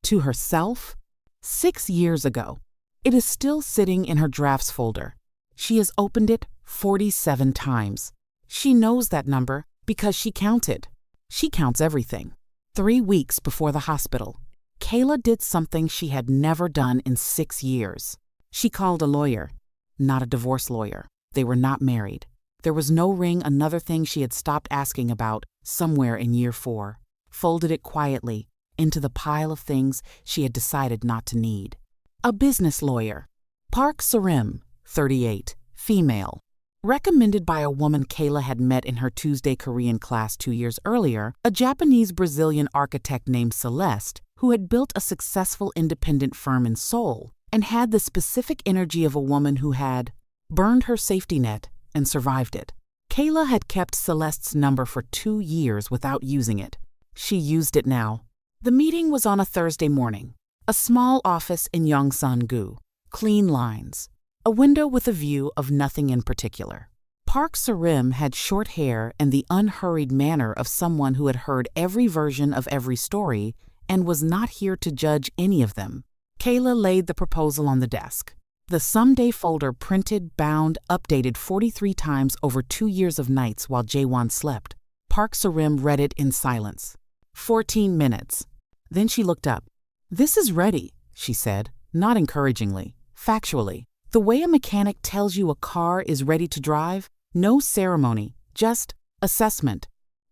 to herself 6 years ago. It is still sitting in her drafts folder. She has opened it 47 times. She knows that number because she counted. She counts everything. 3 weeks before the hospital, Kayla did something she had never done in 6 years. She called a lawyer, not a divorce lawyer. They were not married. There was no ring, another thing she had stopped asking about somewhere in year 4. Folded it quietly into the pile of things she had decided not to need. A business lawyer. Park Sarim, 38, female. Recommended by a woman Kayla had met in her Tuesday Korean class 2 years earlier, a Japanese-Brazilian architect named Celeste, who had built a successful independent firm in Seoul and had the specific energy of a woman who had burned her safety net and survived it. Kayla had kept Celeste's number for 2 years without using it. She used it now. The meeting was on a Thursday morning. A small office in Yongsan-gu. Clean lines. A window with a view of nothing in particular. Park Sarim had short hair and the unhurried manner of someone who had heard every version of every story and was not here to judge any of them. Kayla laid the proposal on the desk. The Someday folder printed, bound, updated 43 times over 2 years of nights while Jaewon slept. Park Sarim read it in silence. 14 minutes. Then she looked up. "This is ready," she said, not encouragingly, factually. The way a mechanic tells you a car is ready to drive, no ceremony, just assessment.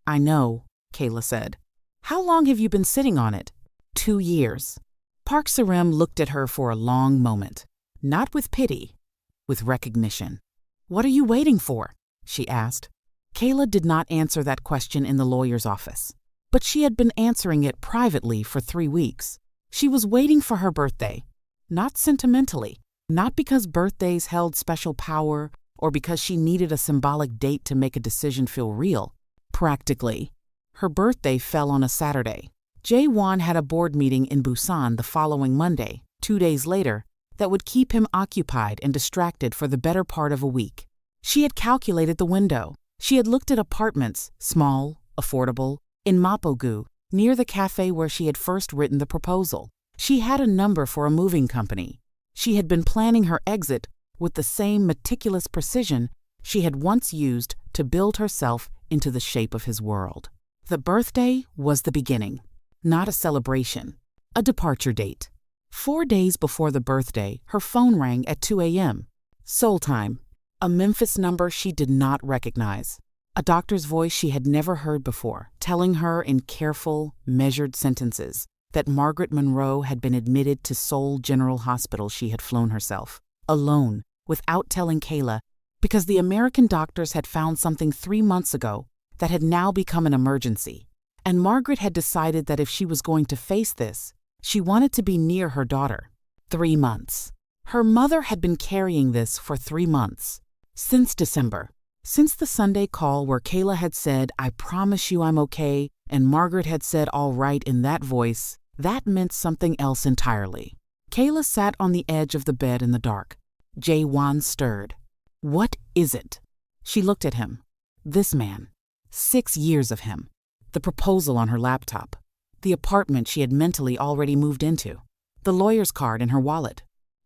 "I know," Kayla said. "How long have you been sitting on it?" 2 years. Park Sarim looked at her for a long moment, not with pity, with recognition. "What are you waiting for?" she asked. Kayla did not answer that question in the lawyer's office, but she had been answering it privately for 3 weeks. She was waiting for her birthday, not sentimentally, not because birthdays held special power or because she needed a symbolic date to make a decision feel real. Practically, her birthday fell on a Saturday. Jae-won had a board meeting in Busan the following Monday, 2 days later, that would keep him occupied and distracted for the better part of a week. She had calculated the window. She had looked at apartments, small, affordable, in Mapogu, near the cafe where she had first written the proposal. She had a number for a moving company. She had been planning her exit with the same meticulous precision she had once used to build herself into the shape of his world. The birthday was the beginning, not a celebration, a departure date. 4 days before the birthday, her phone rang at 2 a.m. Seoul time, a Memphis number she did not recognize. A doctor's voice she had never heard before, telling her in careful, measured sentences that Margaret Monroe had been admitted to Seoul General Hospital. She had flown herself, alone, without telling Kayla, because the American doctors had found something 3 months ago that had now become an emergency. And Margaret had decided that if she was going to face this, she wanted to be near her daughter. 3 months. Her mother had been carrying this for 3 months. Since December. Since the Sunday call where Kayla had said, "I promise you I'm okay," and Margaret had said, "all right," in that voice, that meant something else entirely. Kayla sat on the edge of the bed in the dark. Jae-won stirred. "What is it?" She looked at him. This man. 6 years of him. The proposal on her laptop. The apartment she had mentally already moved into. The lawyer's card in her wallet.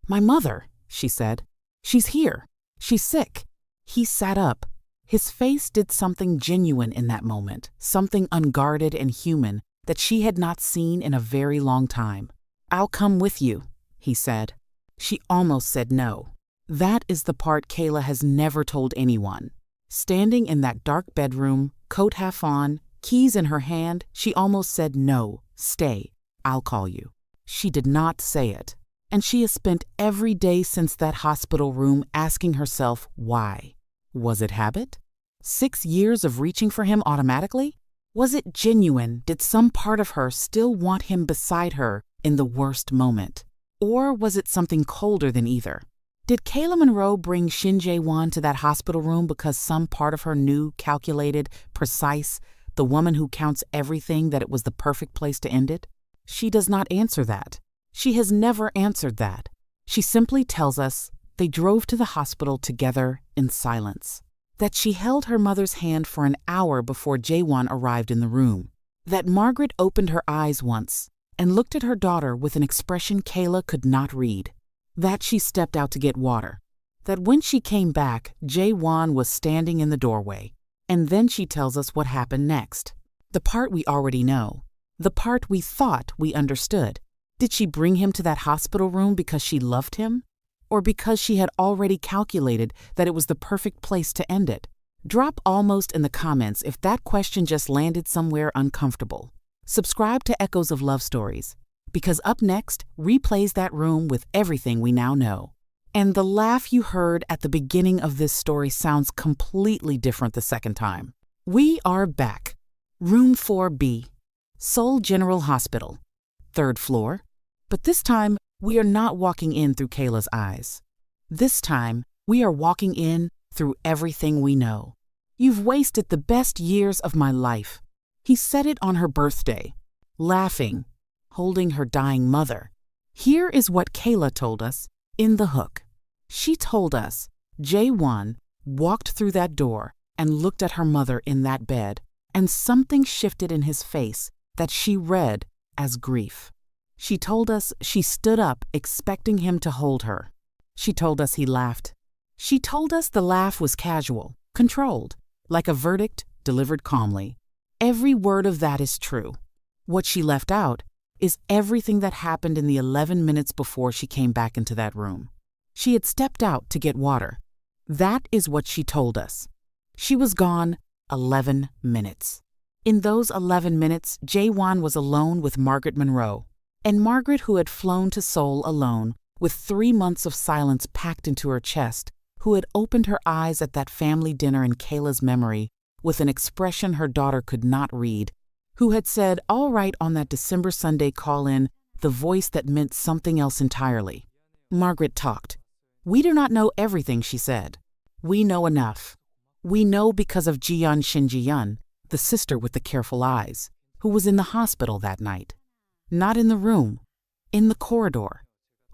"My mother," she said. "She's here. She's sick." He sat up. His face did something genuine in that moment, something unguarded and human that she had not seen in a very long time. "I'll come with you," he said. She almost said no. That is the part Kayla has never told anyone. Standing in that dark bedroom, coat half on, keys in her hand, she almost said, "No, stay, I'll call you." She did not say it, and she has spent every day since that hospital room asking herself why. Was it habit? 6 years of reaching for him automatically? Was it genuine? Did some part of her still want him beside her in the worst moment? Or was it something colder than either? Did Kayla Monroe bring Shin Jae-won to that hospital room because some part of her knew, calculated, precise, the woman who counts everything, that it was the perfect place to end it? She does not answer that. She has never answered that. She simply tells us they drove to the hospital together in silence. That she held her mother's hand for an hour before Jae-won arrived in the room. That Margaret opened her eyes once and looked at her daughter with an expression Kayla could not read. That she stepped out to get water. That when she came back, Jae-won was standing in the doorway. And then she tells us what happened next. The part we already know. The part we thought we understood. Did she bring him to that hospital room because she loved him? Or because she had already calculated that it was the perfect place to end it? Drop almost in the comments if that question just landed somewhere uncomfortable. Subscribe to Echoes of Love Stories, because up next replays that room with everything we now know. And the laugh you heard at the beginning of this story sounds completely different the second time. We are back. Room 4B, Seoul General Hospital, 3rd floor. But this time, we are not walking in through Kayla's eyes. This time, we are walking in through everything we know. "You've wasted the best years of my life." He said it on her birthday, laughing, holding her dying mother. Here is what Kayla told us in the hook. She told us Jae-won walked through that door and looked at her mother in that bed, and something shifted in his face that she read as grief. She told us she stood up expecting him to hold her. She told us he laughed. She told us the laugh was casual, controlled, like a verdict delivered calmly. Every word of that is true. What she left out is everything that happened in the 11 minutes before she came back into that room. She had stepped out to get water. That is what she told us. She was gone 11 minutes. In those 11 minutes, Jae-won was alone with Margaret Monroe. And Margaret, who had flown to Seoul alone, with 3 months of silence packed into her chest, who had opened her eyes at that family dinner in Kayla's memory with an expression her daughter could not read, who had said, "All right," on that December Sunday call-in, the voice that meant something else entirely. Margaret talked. "We do not know everything," she said. "We know enough. We know because of Ji-yeon Shin Ji-yeon, the sister with the careful eyes, who was in the hospital that night. Not in the room, in the corridor,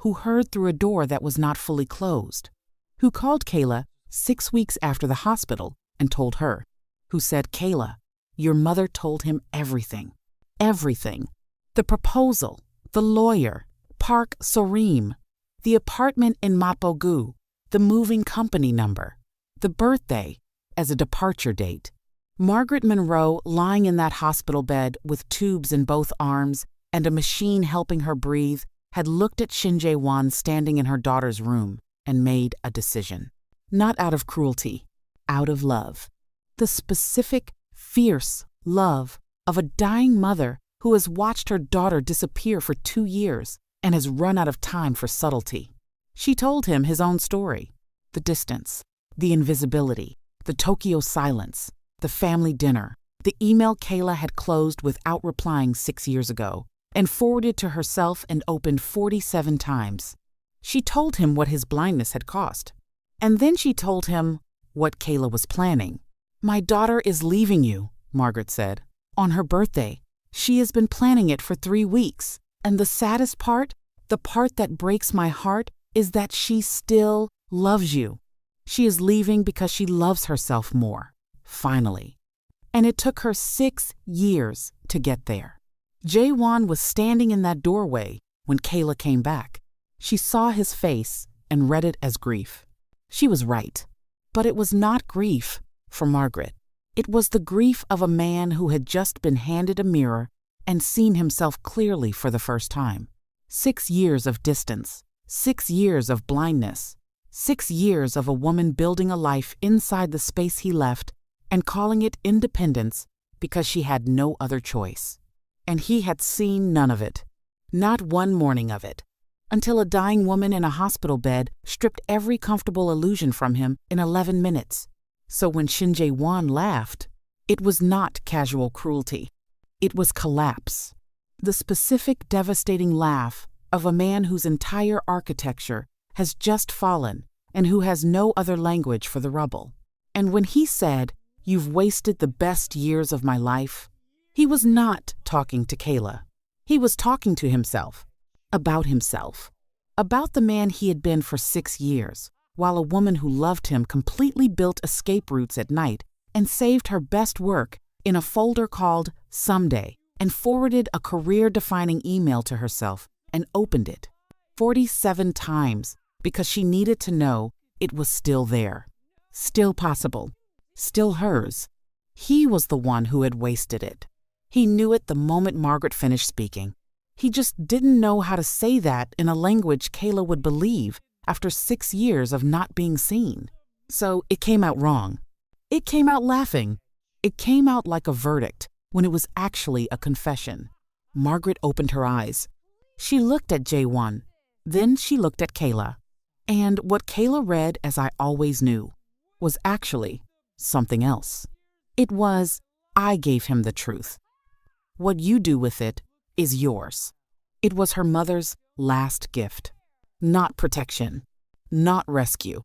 who heard through a door that was not fully closed, who called Kayla 6 weeks after the hospital and told her, who said, 'Kayla, your mother told him everything. Everything. The proposal, the lawyer, Park Sorim, the apartment in Mapogu, the moving company number, the birthday as a departure date.' Margaret Monroe, lying in that hospital bed with tubes in both arms and a machine helping her breathe, had looked at Shin Jae-won standing in her daughter's room and made a decision. Not out of cruelty, out of love. The specific, fierce love of a dying mother who has watched her daughter disappear for 2 years and has run out of time for subtlety. She told him his own story. The distance, the invisibility, the Tokyo silence, the family dinner, the email Kayla had closed without replying 6 years ago and forwarded to herself and opened 47 times. She told him what his blindness had cost. And then she told him what Kayla was planning. "My daughter is leaving you," Margaret said, "on her birthday. She has been planning it for 3 weeks. And the saddest part, the part that breaks my heart, is that she still loves you. She is leaving because she loves herself more. Finally." And it took her 6 years to get there. Jae-won was standing in that doorway when Kayla came back. She saw his face and read it as grief. She was right. But it was not grief for Margaret. It was the grief of a man who had just been handed a mirror and seen himself clearly for the first time. 6 years of distance, 6 years of blindness, 6 years of a woman building a life inside the space he left and calling it independence because she had no other choice. And he had seen none of it, not one morning of it, until a dying woman in a hospital bed stripped every comfortable illusion from him in 11 minutes. So when Shin Jae-won laughed, it was not casual cruelty. It was collapse. The specific devastating laugh of a man whose entire architecture has just fallen and who has no other language for the rubble. And when he said, "You've wasted the best years of my life," he was not talking to Kayla. He was talking to himself, about the man he had been for 6 years, while a woman who loved him completely built escape routes at night and saved her best work in a folder called Someday and forwarded a career-defining email to herself and opened it 47 times because she needed to know it was still there, still possible, still hers. He was the one who had wasted it. He knew it the moment Margaret finished speaking. He just didn't know how to say that in a language Kayla would believe after 6 years of not being seen. So it came out wrong. It came out laughing. It came out like a verdict when it was actually a confession. Margaret opened her eyes. She looked at Jae-won. Then she looked at Kayla. And what Kayla read, as I always knew, was actually something else. It was, "I gave him the truth. What you do with it is yours." It was her mother's last gift. Not protection, not rescue,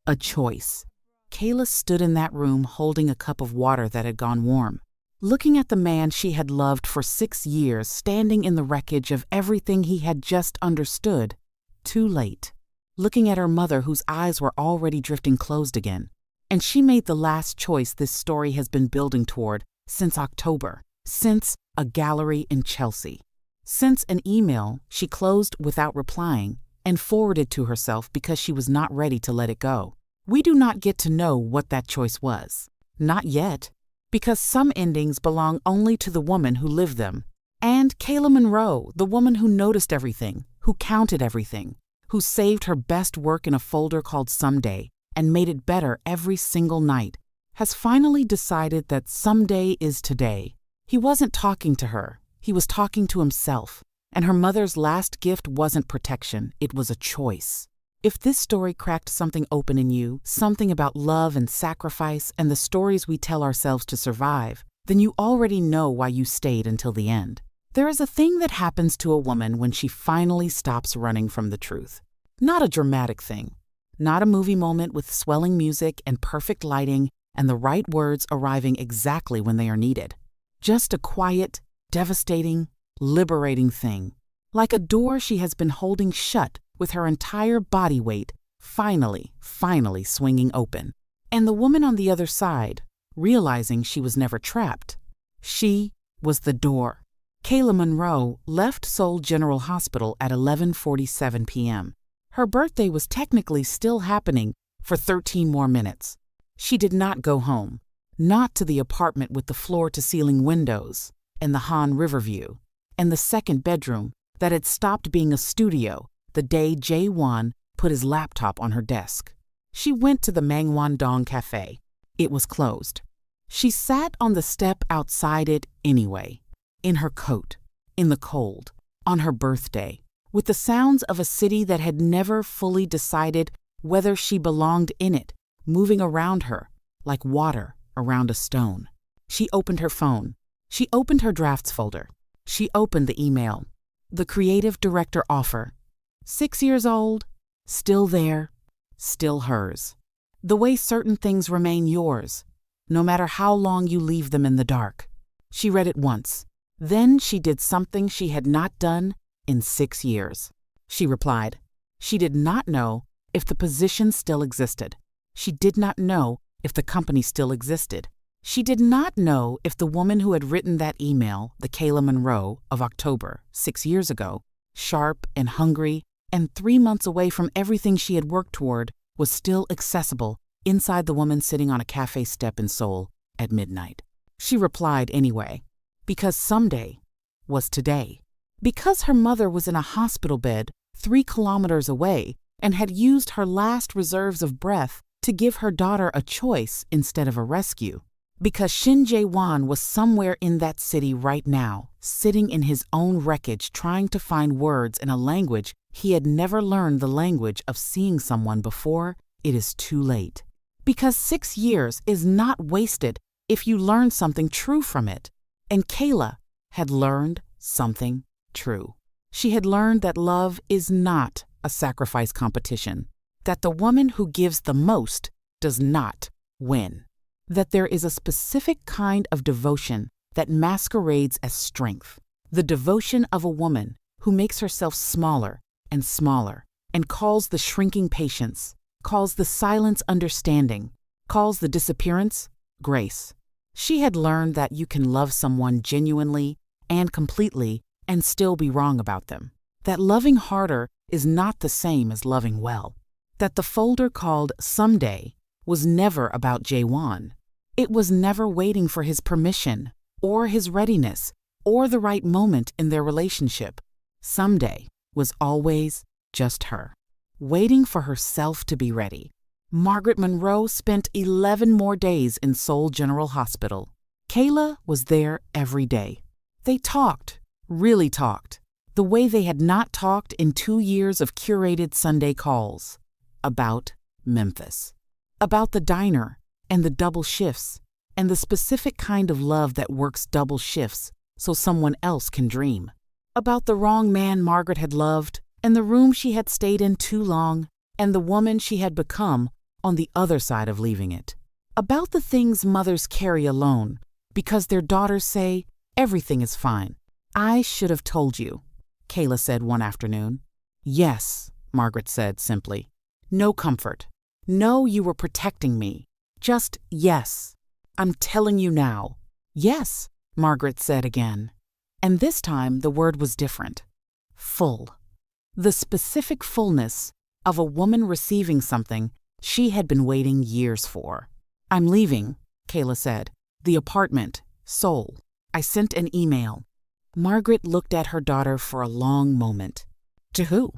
a choice. Kayla stood in that room holding a cup of water that had gone warm, looking at the man she had loved for 6 years standing in the wreckage of everything he had just understood, too late. Looking at her mother whose eyes were already drifting closed again. And she made the last choice this story has been building toward since October, since a gallery in Chelsea, since an email she closed without replying and forwarded to herself because she was not ready to let it go. We do not get to know what that choice was. Not yet. Because some endings belong only to the woman who lived them. And Kayla Monroe, the woman who noticed everything, who counted everything, who saved her best work in a folder called Someday and made it better every single night, has finally decided that someday is today. He wasn't talking to her. He was talking to himself. And her mother's last gift wasn't protection. It was a choice. If this story cracked something open in you, something about love and sacrifice and the stories we tell ourselves to survive, then you already know why you stayed until the end. There is a thing that happens to a woman when she finally stops running from the truth. Not a dramatic thing. Not a movie moment with swelling music and perfect lighting and the right words arriving exactly when they are needed. Just a quiet, devastating, liberating thing. Like a door she has been holding shut with her entire body weight, finally swinging open. And the woman on the other side, realizing she was never trapped. She was the door. Kayla Monroe left Seoul General Hospital at 11:47 p.m. Her birthday was technically still happening for 13 more minutes. She did not go home, not to the apartment with the floor-to-ceiling windows and the Han River view, and the second bedroom that had stopped being a studio the day Jae-won put his laptop on her desk. She went to the Mangwon-dong Cafe. It was closed. She sat on the step outside it anyway, in her coat, in the cold, on her birthday, with the sounds of a city that had never fully decided whether she belonged in it, moving around her like water around a stone. She opened her phone. She opened her drafts folder. She opened the email. The creative director offer. 6 years old, still there, still hers. The way certain things remain yours, no matter how long you leave them in the dark. She read it once. Then she did something she had not done in 6 years. She replied. She did not know if the position still existed. She did not know if the company still existed. She did not know if the woman who had written that email, the Kayla Monroe of October, 6 years ago, sharp and hungry, and 3 months away from everything she had worked toward, was still accessible inside the woman sitting on a cafe step in Seoul at midnight. She replied anyway, because someday was today. Because her mother was in a hospital bed 3 kilometers away and had used her last reserves of breath to give her daughter a choice instead of a rescue. Because Shin Jae-won was somewhere in that city right now, sitting in his own wreckage trying to find words in a language he had never learned the language of seeing someone before it is too late. Because 6 years is not wasted if you learn something true from it. And Kayla had learned something true. She had learned that love is not a sacrifice competition, that the woman who gives the most does not win, that there is a specific kind of devotion that masquerades as strength, the devotion of a woman who makes herself smaller and smaller and calls the shrinking patience, calls the silence understanding, calls the disappearance grace. She had learned that you can love someone genuinely and completely and still be wrong about them, that loving harder is not the same as loving well, that the folder called Someday was never about Jae-won. It was never waiting for his permission or his readiness or the right moment in their relationship. Someday was always just her, waiting for herself to be ready. Margaret Monroe spent 11 more days in Seoul General Hospital. Kayla was there every day. They talked, really talked, the way they had not talked in 2 years of curated Sunday calls, about Memphis, about the diner and the double shifts and the specific kind of love that works double shifts so someone else can dream, about the wrong man Margaret had loved and the room she had stayed in too long and the woman she had become on the other side of leaving it, about the things mothers carry alone because their daughters say everything is fine. I should have told you, Kayla said one afternoon. Yes, Margaret said simply. No comfort. No, you were protecting me. Just yes. I'm telling you now. Yes, Margaret said again. And this time the word was different. Full. The specific fullness of a woman receiving something she had been waiting years for. I'm leaving, Kayla said. The apartment, Seoul. I sent an email. Margaret looked at her daughter for a long moment. To who?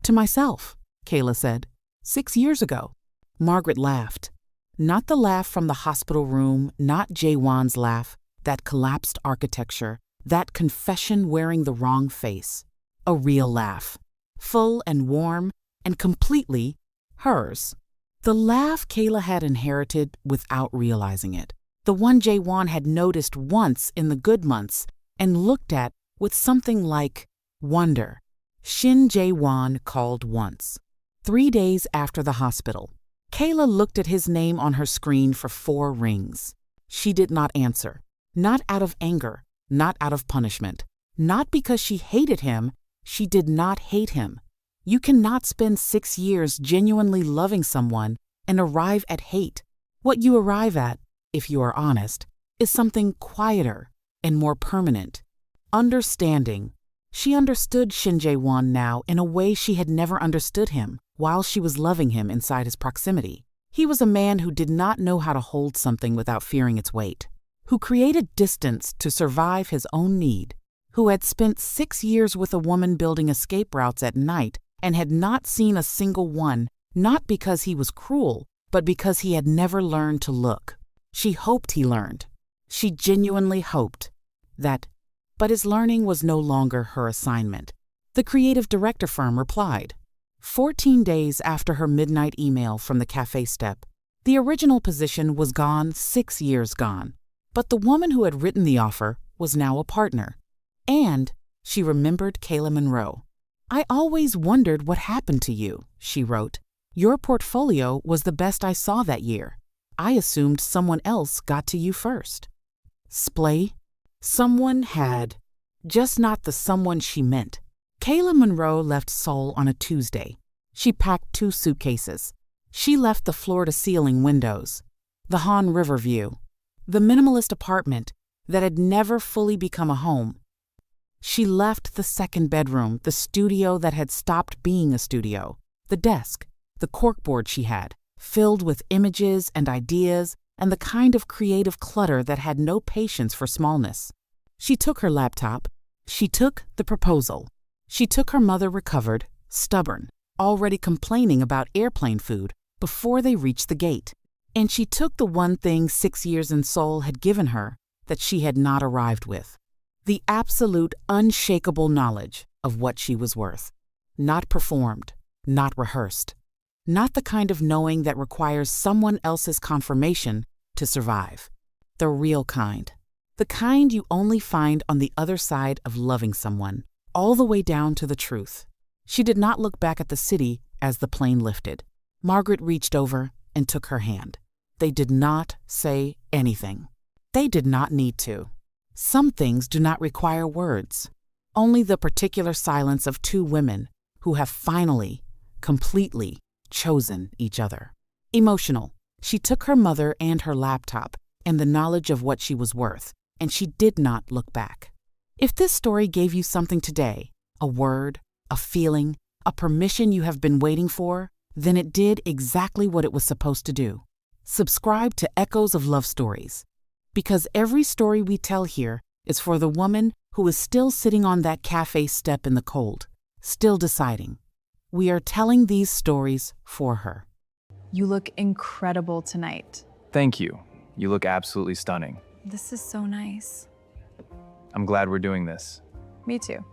To myself, Kayla said. 6 years ago. Margaret laughed. Not the laugh from the hospital room, not Jaewon's laugh, that collapsed architecture, that confession wearing the wrong face. A real laugh. Full and warm and completely hers. The laugh Kayla had inherited without realizing it. The one Jaewon had noticed once in the good months and looked at with something like wonder. Shin Jaewon called once. 3 days after the hospital. Kayla looked at his name on her screen for 4 rings. She did not answer. Not out of anger, not out of punishment. Not because she hated him, she did not hate him. You cannot spend 6 years genuinely loving someone and arrive at hate. What you arrive at, if you are honest, is something quieter and more permanent. Understanding. She understood Shin Jae-won now in a way she had never understood him while she was loving him inside his proximity. He was a man who did not know how to hold something without fearing its weight, who created distance to survive his own need, who had spent 6 years with a woman building escape routes at night and had not seen a single one, not because he was cruel, but because he had never learned to look. She hoped he learned. She genuinely hoped that, but his learning was no longer her assignment. The creative director firm replied. 14 days after her midnight email from the cafe step, the original position was gone, 6 years gone. But the woman who had written the offer was now a partner. And she remembered Kayla Monroe. I always wondered what happened to you, she wrote. Your portfolio was the best I saw that year. I assumed someone else got to you first. Splay? Someone had. Just not the someone she meant. Kayla Monroe left Seoul on a Tuesday. She packed 2 suitcases. She left the floor-to-ceiling windows, the Han River view, the minimalist apartment that had never fully become a home. She left the second bedroom, the studio that had stopped being a studio, the desk, the corkboard she had, filled with images and ideas and the kind of creative clutter that had no patience for smallness. She took her laptop. She took the proposal. She took her mother recovered, stubborn, already complaining about airplane food before they reached the gate. And she took the one thing 6 years in Seoul had given her that she had not arrived with. The absolute, unshakable knowledge of what she was worth. Not performed, not rehearsed. Not the kind of knowing that requires someone else's confirmation to survive. The real kind. The kind you only find on the other side of loving someone, all the way down to the truth. She did not look back at the city as the plane lifted. Margaret reached over and took her hand. They did not say anything. They did not need to. Some things do not require words. Only the particular silence of 2 women who have finally, completely chosen each other. Emotional. She took her mother and her laptop and the knowledge of what she was worth, and she did not look back. If this story gave you something today, a word, a feeling, a permission you have been waiting for, then it did exactly what it was supposed to do. Subscribe to Echoes of Love Stories, because every story we tell here is for the woman who is still sitting on that cafe step in the cold, still deciding. We are telling these stories for her. You look incredible tonight. Thank you. You look absolutely stunning. This is so nice. I'm glad we're doing this. Me too.